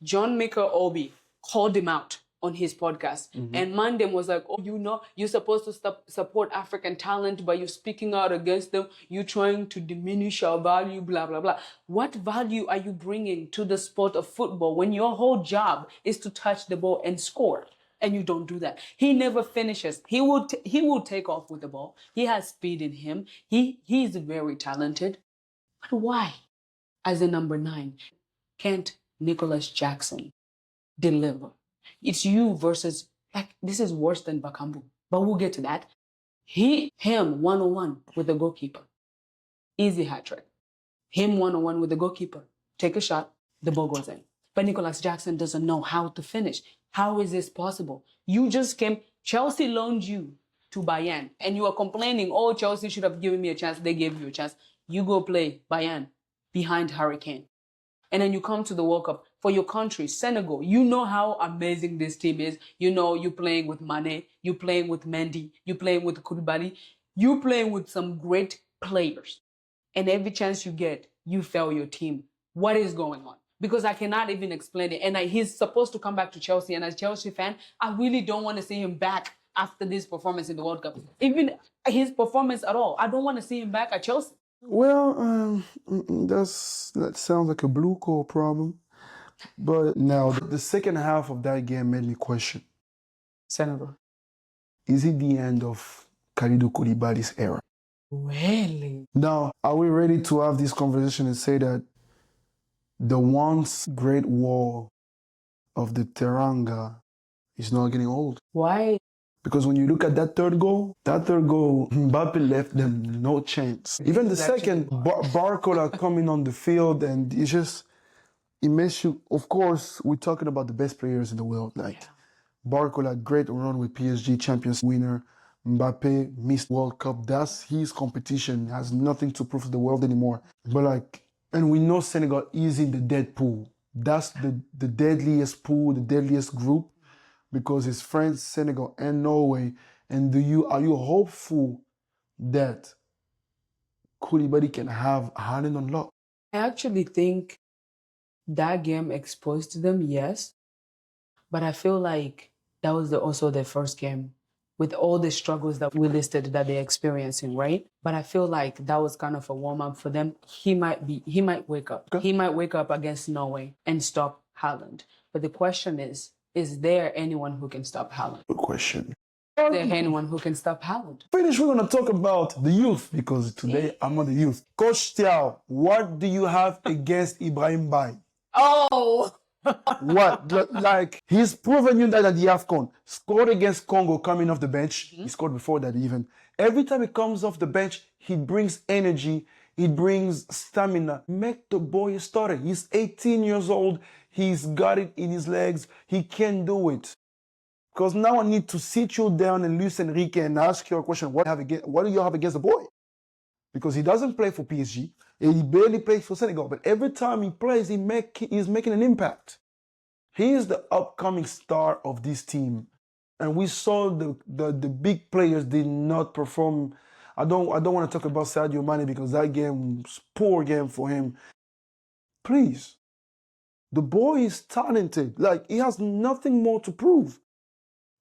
John Mikel Obi called him out on his podcast. And Mandem was like, you're supposed to support African talent, but you're speaking out against them. You're trying to diminish our value, blah, blah, blah. What value are you bringing to the sport of football when your whole job is to touch the ball and score? And you don't do that. He never finishes. He will take off with the ball. He has speed in him. He's very talented. But why, as a number 9, can't Nicolas Jackson deliver? It's you versus, this is worse than Bakambu. But we'll get to that. Him one-on-one with the goalkeeper. Easy hat trick. Him one-on-one with the goalkeeper. Take a shot, the ball goes in. But Nicolas Jackson doesn't know how to finish. How is this possible? You just came, Chelsea loaned you to Bayern, and you are complaining, Chelsea should have given me a chance. They gave you a chance. You go play Bayern behind Hurricane. And then you come to the World Cup for your country, Senegal. You know how amazing this team is. You know you're playing with Mane, you're playing with Mendy, you're playing with Koulibaly, you're playing with some great players. And every chance you get, you fail your team. What is going on? Because I cannot even explain it. And he's supposed to come back to Chelsea. And as a Chelsea fan, I really don't want to see him back after this performance in the World Cup. Even his performance at all. I don't want to see him back at Chelsea. Well, that sounds like a blue core problem. But now, the second half of that game made me question. Senegal. Is it the end of Kalidou Koulibaly's era? Really? Now, are we ready to have this conversation and say that the once great war of the Teranga is not getting old? Why? Because when you look at that third goal, Mbappe left them no chance. Even the second, Barcola coming on the field, and it makes you, of course, we're talking about the best players in the world. Barcola, great run with PSG, Champions winner. Mbappe missed World Cup. That's his competition. Has nothing to prove to the world anymore. But and we know Senegal is in the dead pool. That's the deadliest pool, the deadliest group. Because it's France, Senegal, and Norway. And are you hopeful that Koulibaly can have Haaland on lock? I actually think that game exposed them, yes. But I feel like that was also their first game with all the struggles that we listed that they're experiencing, right? But I feel like that was kind of a warm-up for them. He might wake up. Okay. He might wake up against Norway and stop Haaland. But the question is there anyone who can stop Haaland? Good question. Is there anyone who can stop Haaland? Finish, we're going to talk about the youth because today I'm on the youth. Coach Tiao, what do you have against Ibrahim Bay? Oh! What? Like, he's proven you that at the AFCON. Scored against Congo coming off the bench. He scored before that even. Every time he comes off the bench, he brings energy. He brings stamina. Make the boy a starter. He's 18 years old. He's got it in his legs. He can do it. Because now I need to sit you down and Luis Enrique and ask you a question. What do you have against the boy? Because he doesn't play for PSG. And he barely plays for Senegal. But every time he plays, he's making an impact. He is the upcoming star of this team. And we saw the big players did not perform. I don't want to talk about Sadio Mane because that game was a poor game for him. Please. The boy is talented. Like, he has nothing more to prove.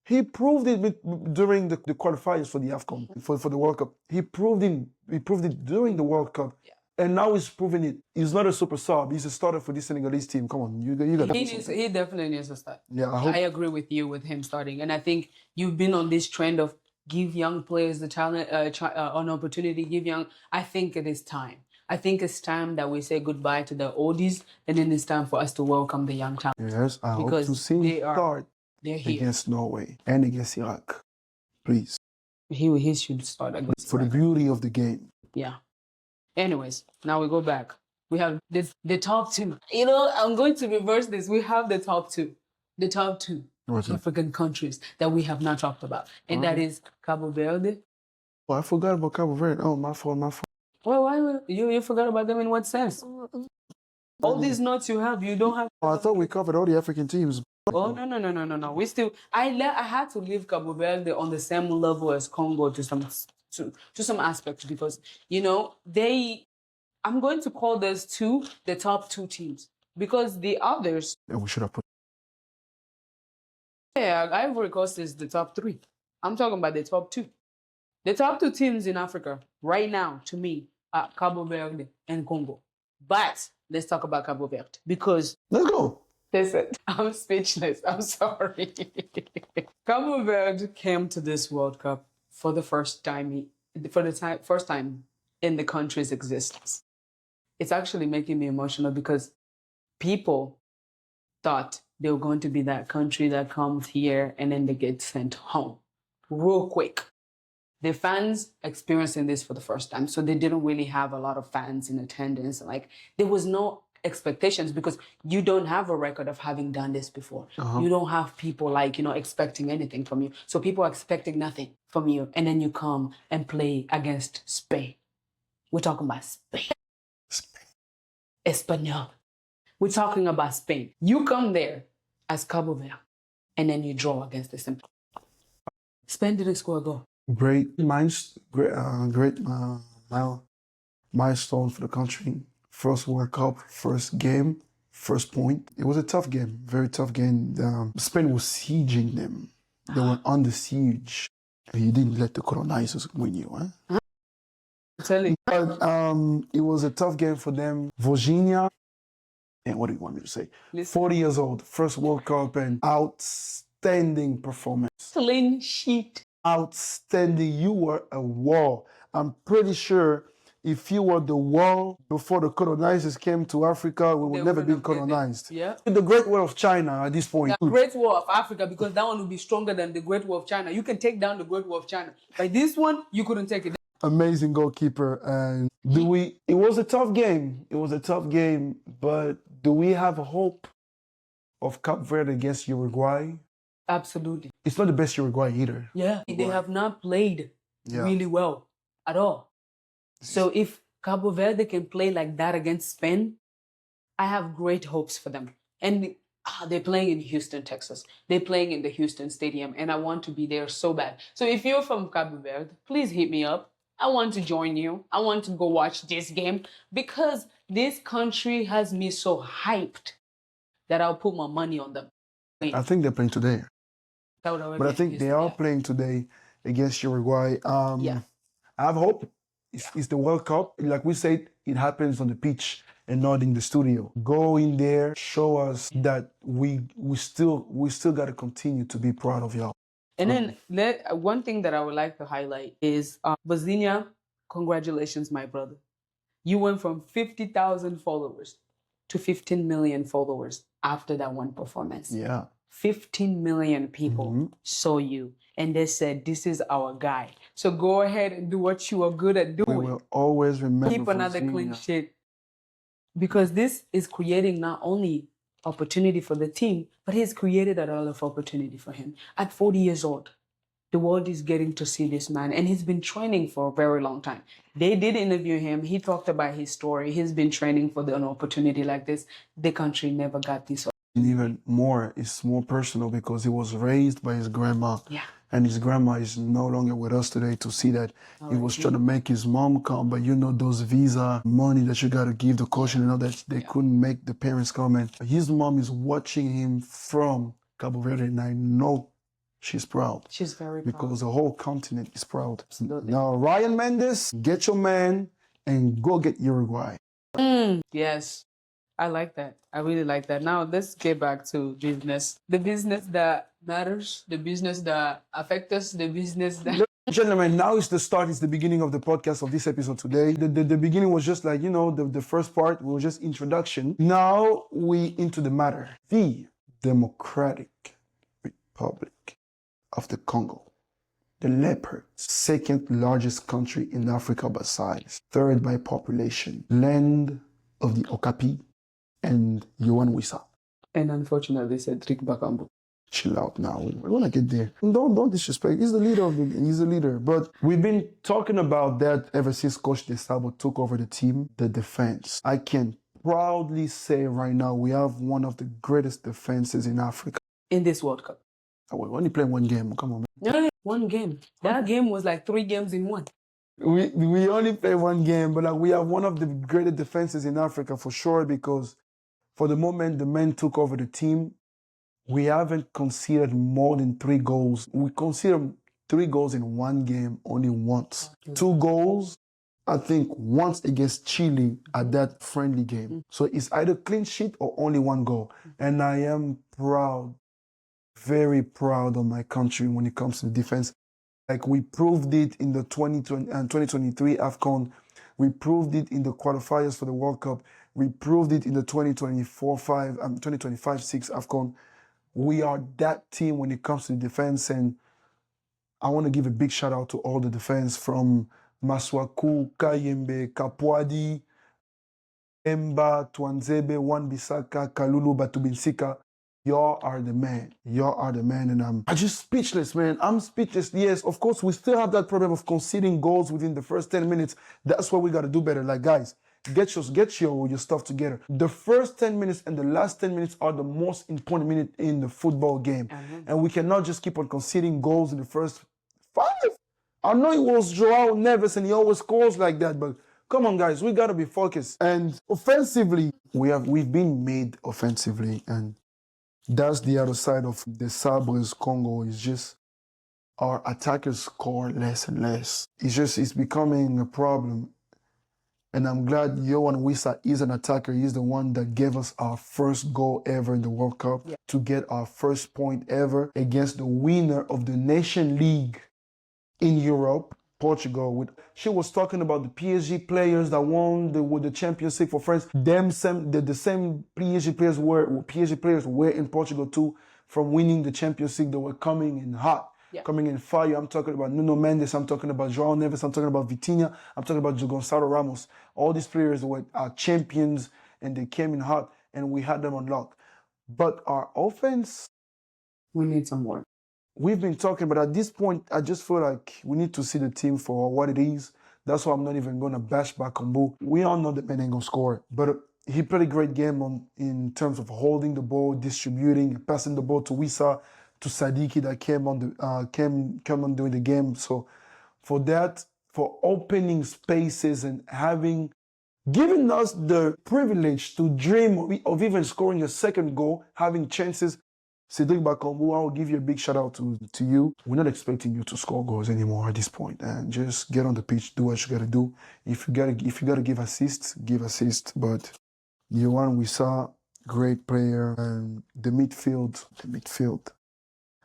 He proved it during the qualifiers for the AFCON, for the World Cup. He proved it during the World Cup. Yeah. And now he's proving it. He's not a super sub. He's a starter for this Senegalese team. Come on, you got He definitely needs to start. Yeah, I agree with you with him starting. And I think you've been on this trend of give young players the talent, an opportunity, I think it is time. I think it's time that we say goodbye to the oldies, and then it's time for us to welcome the young talent. Yes, I hope to see him start against Norway and against Iraq. Please. He should start against for Iraq. The beauty of the game. Yeah. Anyways, now we go back. We have the top two. You know, I'm going to reverse this. We have the top two. The top two African countries that we have not talked about. And that is Cabo Verde. Oh, I forgot about Cabo Verde. Oh, my fault. Well, why you forgot about them in what sense? All these notes you have, you don't have. Oh, I thought we covered all the African teams. Oh, no. We still, I had to leave Cabo Verde on the same level as Congo to some aspects because, you know, I'm going to call those two the top two teams because the others. Yeah, we should have put. Yeah, Ivory Coast is the top three. I'm talking about the top two. The top two teams in Africa right now, to me, are Cabo Verde and Congo. But let's talk about Cabo Verde because. Let's go. Listen, I'm speechless. I'm sorry. Cabo Verde came to this World Cup for the first time in the country's existence. It's actually making me emotional because people thought they were going to be that country that comes here and then they get sent home real quick. The fans experiencing this for the first time, so they didn't really have a lot of fans in attendance. Like, there was no expectations because you don't have a record of having done this before. You don't have people like, you know, expecting anything from you. So people are expecting nothing from you. And then you come and play against Spain. We're talking about Spain. Espanol. We're talking about Spain. You come there as Cabo Verde and then you draw against the Spain. Spain didn't score a goal. Great milestone for the country. First World Cup, first game, first point. It was a tough game, very tough game. Spain was sieging them. They were under siege. And you didn't let the colonizers win you, huh? But it was a tough game for them. Virginia, and what do you want me to say? 40 years old, first World Cup, and outstanding performance. Clean sheet. Outstanding. You were a wall. I'm pretty sure if you were the wall before the colonizers came to Africa, we would never be colonized. Yeah. The Great Wall of China at this point. The Great Wall of Africa, because that one would be stronger than the Great Wall of China. You can take down the Great Wall of China. But this one, you couldn't take it down. Amazing goalkeeper. And it was a tough game. But do we have hope of Cape Verde against Uruguay? Absolutely. It's not the best Uruguay either. Yeah, they have not played really well at all. So if Cabo Verde can play like that against Spain, I have great hopes for them. And they're playing in Houston, Texas. They're playing in the Houston Stadium, and I want to be there so bad. So if you're from Cabo Verde, please hit me up. I want to join you. I want to go watch this game because this country has me so hyped that I'll put my money on them. I think they're playing today. But I think they are playing today against Uruguay. I have hope. It's the World Cup. Like we said, it happens on the pitch and not in the studio. Go in there, show us that we still got to continue to be proud of y'all. And then one thing that I would like to highlight is Bazinia, congratulations, my brother. You went from 50,000 followers to 15 million followers after that one performance. Yeah. 15 million people saw you and they said, this is our guy. So go ahead and do what you are good at doing. We will always remember. Keep another clean sheet. Because this is creating not only opportunity for the team, but he's created a lot of opportunity for him. At 40 years old, the world is getting to see this man, and he's been training for a very long time. They did interview him. He talked about his story. He's been training for an opportunity like this. The country never got this. And even more, it's more personal because he was raised by his grandma. Yeah. And his grandma is no longer with us today to see that he was trying to make his mom come. But you know, those visa money that you got to give the caution and all that, they couldn't make the parents come. And his mom is watching him from Cabo Verde, and I know she's proud. She's very proud. Because the whole continent is proud. Absolutely. Now, Ryan Mendes, get your man and go get Uruguay. Yes. I like that. I really like that. Now let's get back to business. The business that matters, the business that affects us, the business that... Ladies and gentlemen, now is the start. It's the beginning of the podcast of this episode today. The beginning was just like, you know, the first part was just introduction. Now we into the matter. The Democratic Republic of the Congo. The leopard, second largest country in Africa by size, third by population, land of the Okapi, and Yohan Wissa. And unfortunately, Cedric Bakambu. Chill out now. We're gonna get there. Don't disrespect. He's the leader he's the leader. But we've been talking about that ever since Coach Desabo took over the team, the defense. I can proudly say right now we have one of the greatest defenses in Africa. In this World Cup. Oh, we're only playing one game. Come on, man. No, one game. That game was like 3 games in one. We only play one game, but like we have one of the greatest defenses in Africa for sure, because for the moment the men took over the team, we haven't conceded more than 3 goals. We conceded 3 goals in one game only once. 2 goals, I think, once against Chile at that friendly game. So it's either clean sheet or only 1 goal. And I am proud, very proud of my country when it comes to defense. Like we proved it in the 2020 and 2023 AFCON. We proved it in the qualifiers for the World Cup. We proved it in the 2025-6 AFCON. We are that team when it comes to defense, and I want to give a big shout out to all the defense from Maswaku, Kayembe, Kapwadi, Emba, Twanzebe, Wan-Bissaka, Kalulu, Batubinsika. Y'all are the man. Y'all are the man, and I'm just speechless, man. I'm speechless. Yes, of course, we still have that problem of conceding goals within the first 10 minutes. That's what we got to do better. Like, guys, get your stuff together. The first 10 minutes and the last 10 minutes are the most important minute in the football game. And we cannot just keep on conceding goals in the first 5. I know it was Joao Neves and he always scores like that, but come on, guys, we got to be focused. And offensively, we've been made offensively, and that's the other side of the Sabres Congo. Is just our attackers score less and less. It's becoming a problem. And I'm glad Yohan Wissa is an attacker. He's the one that gave us our first goal ever in the World Cup, to get our first point ever against the winner of the Nation League in Europe, Portugal. She was talking about the PSG players that won the Champions League for France. The same PSG players were in Portugal too, from winning the Champions League. They were coming in hot. Coming in fire. I'm talking about Nuno Mendes. I'm talking about Joao Neves. I'm talking about Vitinha. I'm talking about Gonçalo Ramos. All these players were champions, and they came in hot, and we had them on lock. But our offense, we need some work. We've been talking, but at this point, I just feel like we need to see the team for what it is. That's why I'm not even going to bash Bakambu. We all know that man ain't going to score. But he played a great game in terms of holding the ball, distributing, passing the ball to Wissa, to Sadiki that came on during the game. So for that, for opening spaces and giving us the privilege to dream of even scoring a second goal, having chances. Cedric Bakambu, I'll give you a big shout out to you. We're not expecting you to score goals anymore at this point, and just get on the pitch, do what you gotta do. If you gotta give assists, give assists. But Yohan Wissa, great player, and the midfield.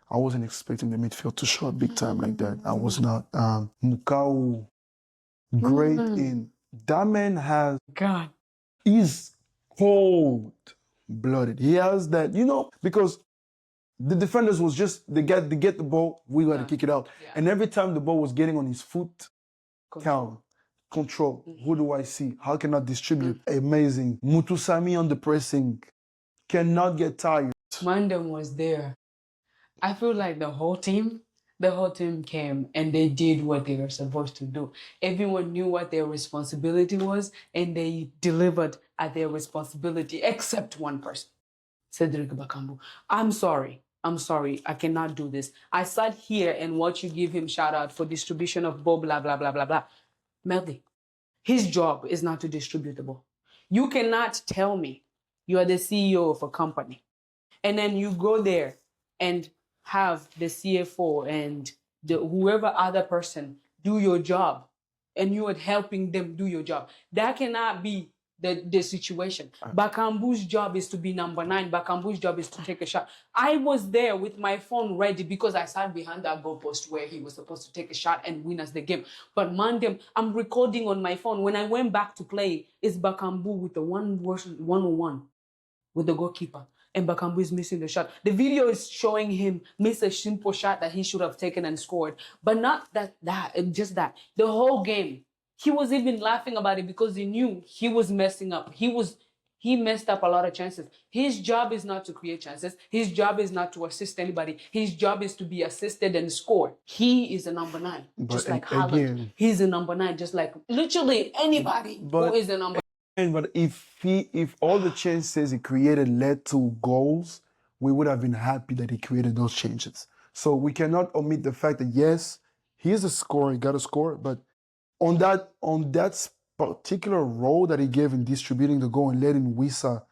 I wasn't expecting the midfield to show up big time like that. I was not. Mukau, great in. That man has. God. He's cold-blooded. He has that, because the defenders was just, they get the ball, we got to kick it out. Yeah. And every time the ball was getting on his foot, control. Who do I see? How can I distribute? Amazing. Mutusami on the pressing. Cannot get tired. Mandem was there. I feel like the whole team came and they did what they were supposed to do. Everyone knew what their responsibility was and they delivered at their responsibility, except one person, Cedric Bakambu. I'm sorry. I cannot do this. I sat here and watched you give him shout out for distribution of ball, blah, blah, blah, blah, blah. Merdi, his job is not to distribute the ball. You cannot tell me you are the CEO of a company and then you go there and have the CFO and whoever other person do your job and you are helping them do your job. That cannot be the situation. Bakambu's job is to be number 9. Bakambu's job is to take a shot. I was there with my phone ready because I sat behind that goalpost where he was supposed to take a shot and win us the game. But Mandem, I'm recording on my phone. When I went back to play, it's Bakambu with the 1-on-1 with the goalkeeper. And Bakambu is missing the shot. The video is showing him miss a simple shot that he should have taken and scored. But not just that. The whole game, he was even laughing about it because he knew he was messing up. He messed up a lot of chances. His job is not to create chances. His job is not to assist anybody. His job is to be assisted and score. He is a number 9, just like Haaland. He's a number 9, just like literally anybody who is a number 9. But if all the chances he created led to goals, we would have been happy that he created those chances. So we cannot omit the fact that yes, he is a scorer, he got to score, but on that particular role that he gave in distributing the goal and letting Wissa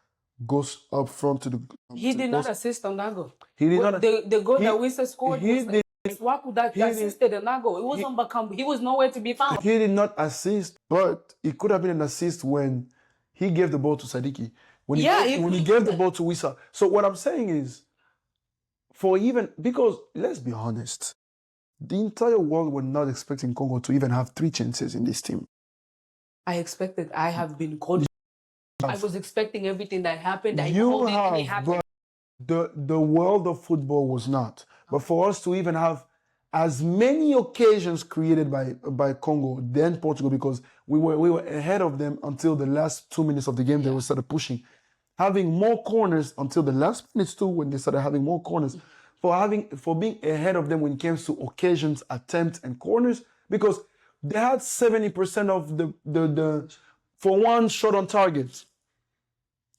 go up front to the he did not assist on that goal. He did not. The goal that Wissa scored was Swaku that assisted on that goal. It was on Bakambu. He was nowhere to be found. He did not assist, but it could have been an assist when he gave the ball to Sadiki. When he gave the ball to Wissa. So what I'm saying is, because let's be honest, the entire world were not expecting Congo to even have 3 chances in this team. I have been called. I was expecting everything that happened. But the world of football was not. But for us to even have as many occasions created by Congo than Portugal, because we were ahead of them until the last 2 minutes of the game. They started pushing, having more corners until the last minutes too, when they started having more corners. For being ahead of them when it comes to occasions, attempts, and corners, because they had 70% of the for one shot on target.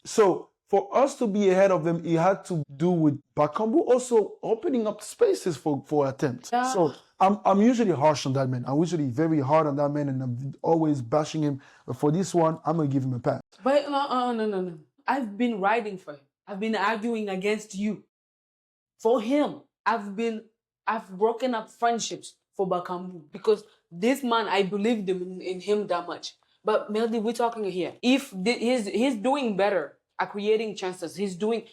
So for us to be ahead of them, it had to do with Bakambu also opening up spaces for attempts. Yeah. So I'm usually harsh on that man. I'm usually very hard on that man, and I'm always bashing him. But for this one, I'm gonna give him a pass. But no. I've been riding for him. I've been arguing against you. For him, I've broken up friendships for Bakambu because this man, I believed in him that much. But Merdi, we're talking here. If he's doing better at creating chances,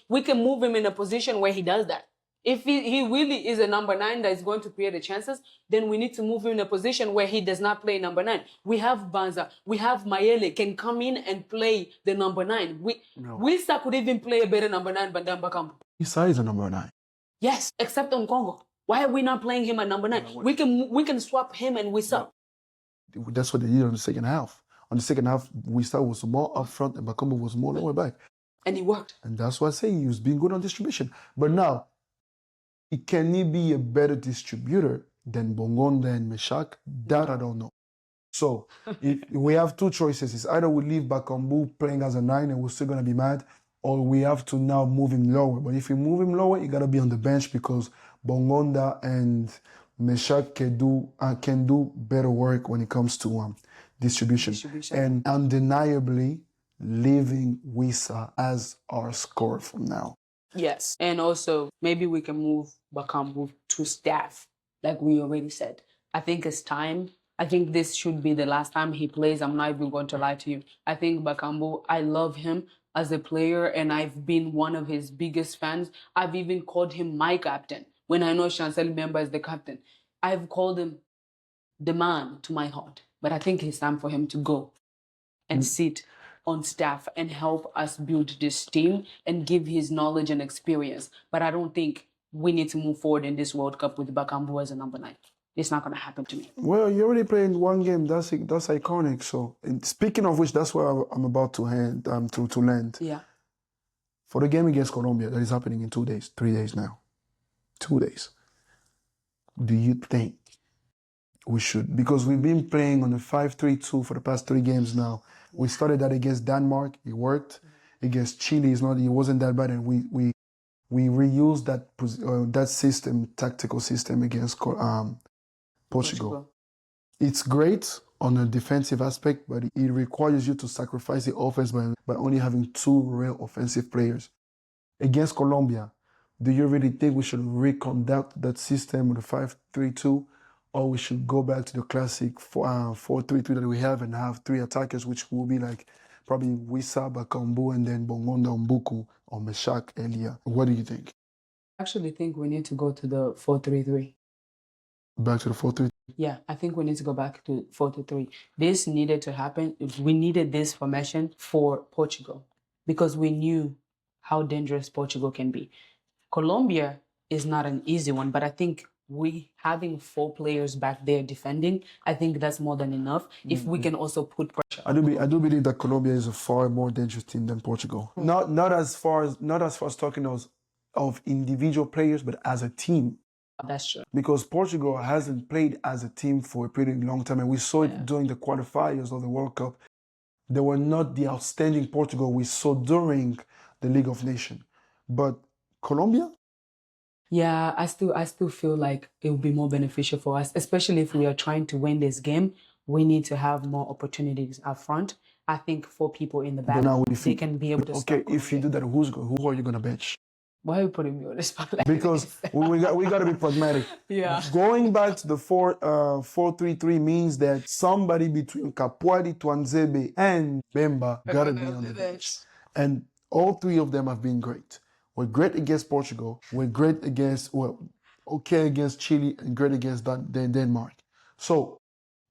we can move him in a position where he does that. If he really is a number 9 that is going to create the chances, then we need to move him in a position where he does not play number 9. We have Banza, we have Mayele can come in and play the number 9. Wissa could even play a better number 9 than Bakambu. Wissa is a number 9. Yes, except on Congo. Why are we not playing him at number 9? We can swap him and Wissa. That's what they did on the second half. On the second half, Wissa was more up front and Bakambu was more lower back. And it worked. And that's why I say he was being good on distribution. But now, can he be a better distributor than Bongonda and Meshak? That I don't know. So we have two choices. It's either we leave Bakambu playing as a 9 and we're still going to be mad, or we have to now move him lower. But if you move him lower, you got to be on the bench because Bongonda and Meshak can do better work when it comes to distribution. And undeniably, leaving Wissa as our scorer from now. Yes. And also, maybe we can move Bakambu to staff, like we already said. I think it's time. I think this should be the last time he plays. I'm not even going to lie to you. I think Bakambu, I love him as a player, and I've been one of his biggest fans. I've even called him my captain. When I know Chancel Member is the captain, I've called him the man to my heart. But I think it's time for him to go and sit on staff and help us build this team and give his knowledge and experience. But I don't think we need to move forward in this World Cup with Bakambu as a number 9. It's not going to happen to me. Well, you already played in one game. That's iconic. So, and speaking of which, that's where I'm about to land. Yeah. For the game against Colombia, that is happening in 2 days, 3 days now. 2 days. Do you think we should? Because we've been playing on a 5-3-2 for the past 3 games now. We started that against Denmark. It worked. Against Chile, it wasn't that bad, and we reused that system, tactical system against Portugal. It's great on a defensive aspect, but it requires you to sacrifice the offense by only having 2 real offensive players. Against Colombia, do you really think we should reconduct that system with a 5-3-2, or we should go back to the classic 4-3-3 that we have and have 3 attackers, which will be like probably Wissa, Bakambu, and then Bongonda, Mbuku, or Meshak, Elia? What do you think? I actually think we need to go to the 4-3-3. Back to the 4-3-3? Yeah, I think we need to go back to 4-3-3. This needed to happen. We needed this formation for Portugal because we knew how dangerous Portugal can be. Colombia is not an easy one, but I think having 4 players back there defending, I think that's more than enough. If we can also put pressure. I do believe that Colombia is a far more dangerous team than Portugal. Not as far as talking of individual players, but as a team. That's true. Because Portugal hasn't played as a team for a pretty long time, and we saw it during the quarterfinals of the World Cup. They were not the outstanding Portugal we saw during the League of Nations. But Colombia? Yeah, I still feel like it would be more beneficial for us, especially if we are trying to win this game. We need to have more opportunities up front. I think 4 people in the back, they can be able to stop. Okay, if you do that, who are you going to bench? Why are you putting me on the spot like Because we got to be pragmatic. Yeah. Going back to the 4-3-3 means that somebody between Capuari, Tuanzebe, and Bemba got to be on the bench. And all 3 of them have been great. We're great against Portugal. We're great against Chile, and great against Denmark. So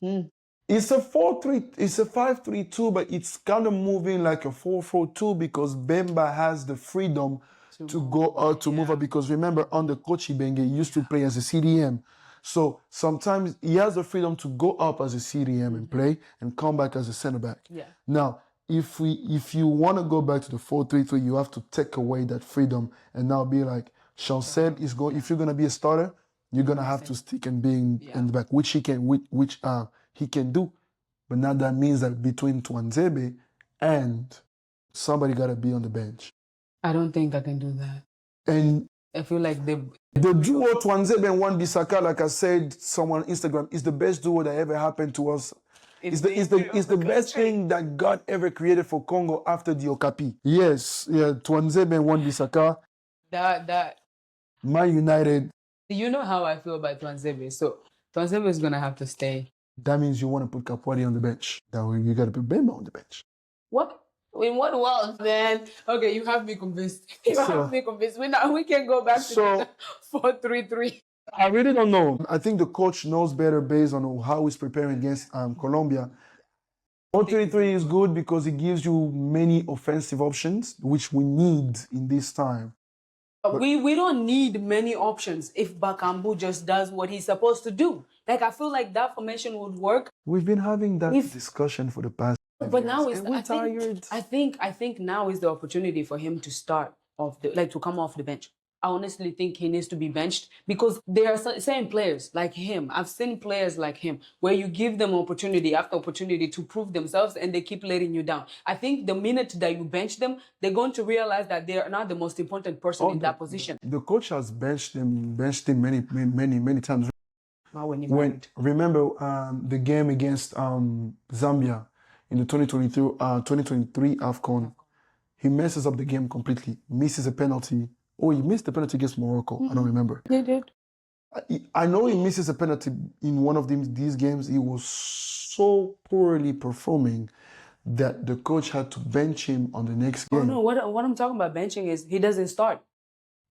it's a 5-3-2, but it's kind of moving like a 4-4-2 because Bemba has the freedom to move up, because remember under Coach Ibenge, he used to play as a CDM. So sometimes he has the freedom to go up as a CDM and play and come back as a center back. Yeah. Now, if you want to go back to the 4-3-3, you have to take away that freedom and now be like, Chancel is going. If you're gonna be a starter, you're gonna have to stick and be in the back, which he can do. But now that means that between Tuanzebe and somebody gotta be on the bench. I don't think I can do that. And I feel like the duo Tuanzebe and Wan-Bissaka, like I said, someone on Instagram, is the best duo that ever happened to us. It's the best thing that God ever created for Congo after the Okapi. Yes, Tuanzebe and Wan-Bissaka. That Man United. You know how I feel about Tuanzebe. So Tuanzebe is gonna have to stay. That means you want to put Capuari on the bench. That way you gotta put Bemba on the bench. What? In what world, man? Okay, you have me convinced. You have me convinced. We can go back to the 4-3-3. I really don't know. I think the coach knows better based on how he's preparing against Colombia. 4-3-3 is good because it gives you many offensive options, which we need in this time. But we don't need many options if Bakambu just does what he's supposed to do. Like, I feel like that formation would work. We've been having that discussion for the past But now years, I think now is the opportunity for him to start to come off the bench. I honestly think he needs to be benched because there are certain players like him. I've seen players like him where you give them opportunity after opportunity to prove themselves and they keep letting you down. I think the minute that you bench them, they're going to realize that they are not the most important person in that position. The coach has benched him many times. Remember the game against Zambia in the 2023 AFCON. He messes up the game completely, misses a penalty. Oh, he missed the penalty against Morocco. I don't remember. He did. I know he misses a penalty in one of these games. He was so poorly performing that the coach had to bench him on the next game. Oh no, what I'm talking about benching is he doesn't start.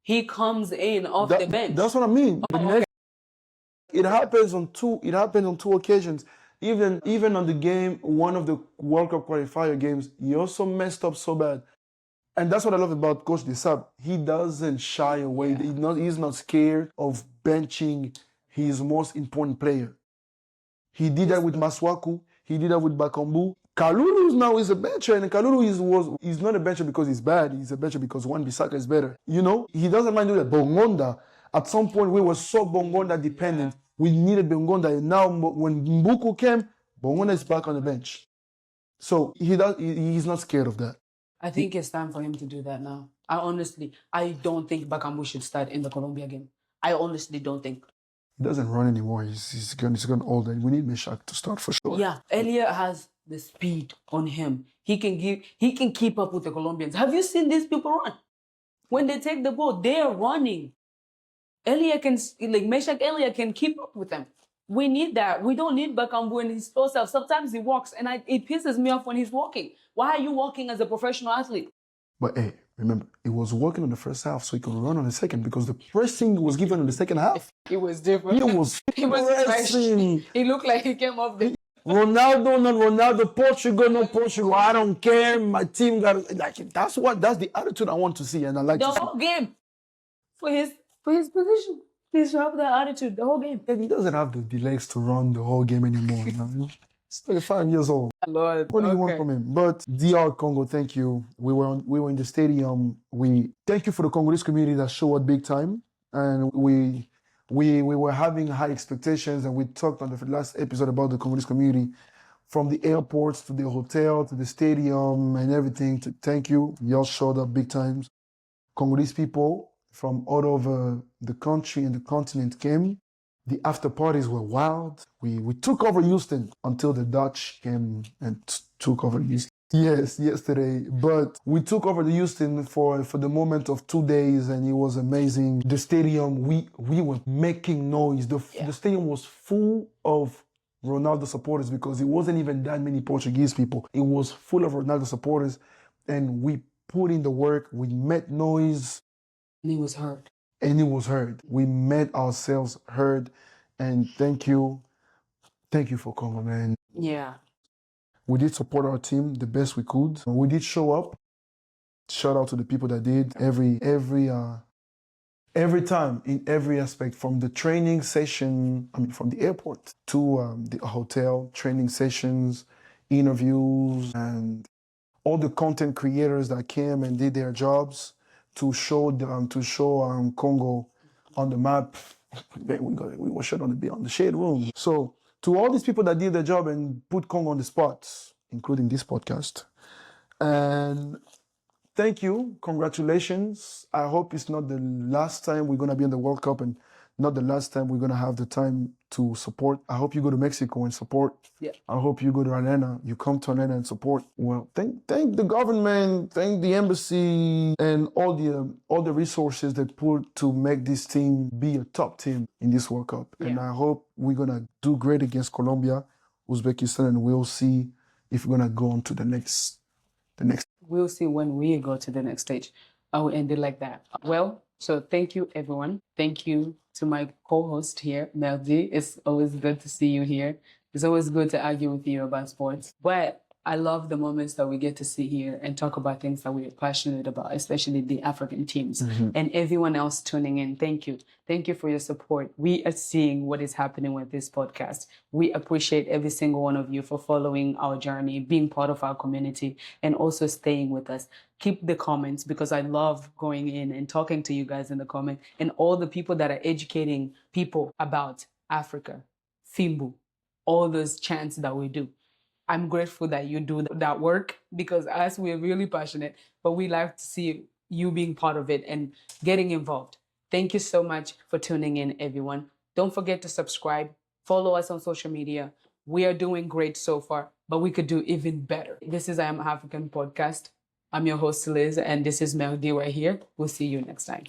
He comes in off the bench. That's what I mean. Okay. It happens on two occasions. Even on the game, one of the World Cup qualifier games, he also messed up so bad. And that's what I love about Coach Desabre. He doesn't shy away. Yeah. He's not scared of benching his most important player. He did that with Maswaku. He did that with Bakambu. Kalulu now is a bencher, and Kalulu is not a bencher because he's bad. He's a bencher because Wan-Bissaka is better. You know, he doesn't mind doing that. Bongonda, at some point, we were so Bongonda dependent. Yeah. We needed Bongonda, and now when Mbuku came, Bongonda is back on the bench. So he's not scared of that. I think it's time for him to do that now. I don't think Bakambu should start in the Colombia game. I honestly don't think. He doesn't run anymore. He's gotten older. We need Meshak to start for sure. Yeah, Elliot has the speed on him. He can keep up with the Colombians. Have you seen these people run? When they take the ball, they are running. Meshak Elliot can keep up with them. We need that. We don't need Bakambu and his slow self. Sometimes he walks, and it pisses me off when he's walking. Why are you walking as a professional athlete? But hey, remember, he was working on the first half so he could run on the second because the pressing was given in the second half. It was different. He was pressing. He looked like he came off the... Ronaldo, not Ronaldo, Portugal, no Portugal. I don't care. My team got that's the attitude I want to see, and I like the whole game for his position. He's have that attitude the whole game. And he doesn't have the legs to run the whole game anymore. You know? He's 35 years old. Lord, what do you want from him? But DR Congo, thank you. We were in the stadium. We thank you for the Congolese community that showed up big time, and we were having high expectations, and we talked on the last episode about the Congolese community, from the airports to the hotel to the stadium and everything. Thank you. Y'all showed up big times. Congolese people from all over the country and the continent came. The after parties were wild. We took over Houston until the Dutch came and took over Houston. Yes, yesterday. But we took over the Houston for the moment of 2 days, and it was amazing. The stadium, we were making noise. The stadium was full of Ronaldo supporters because it wasn't even that many Portuguese people. It was full of Ronaldo supporters, and we put in the work. We made noise. And it was heard. We made ourselves heard, and thank you for Congo, man. Yeah. We did support our team the best we could. We did show up. Shout out to the people that did every time in every aspect, from the training session, from the airport to the hotel, training sessions, interviews, and all the content creators that came and did their jobs to show Congo on the map. We were shot on the shade room. So to all these people that did their job and put Congo on the spot, including this podcast, and thank you, congratulations. I hope it's not the last time we're gonna be in the World Cup and not the last time we're gonna have the time to support. I hope you go to Mexico and support. Yeah. I hope you go to Arena. You come to Arena and support. Well, thank the government, thank the embassy, and all the resources they put to make this team be a top team in this World Cup. Yeah. And I hope we're gonna do great against Colombia, Uzbekistan, and we'll see if we're gonna go on to the next. We'll see when we go to the next stage. I will end it like that. Well, so thank you, everyone. Thank you to my co-host here, Merdi. It's always good to see you here. It's always good to argue with you about sports. But I love the moments that we get to sit here and talk about things that we're passionate about, especially the African teams and everyone else tuning in. Thank you. Thank you for your support. We are seeing what is happening with this podcast. We appreciate every single one of you for following our journey, being part of our community, and also staying with us. Keep the comments, because I love going in and talking to you guys in the comment, and all the people that are educating people about Africa, Fimbu, all those chants that we do. I'm grateful that you do that work, because us, we're really passionate, but we like to see you being part of it and getting involved. Thank you so much for tuning in, everyone. Don't forget to subscribe, follow us on social media. We are doing great so far, but we could do even better. This is IAmAfrican Podcast. I'm your host, Liz, and this is Merdi right here. We'll see you next time.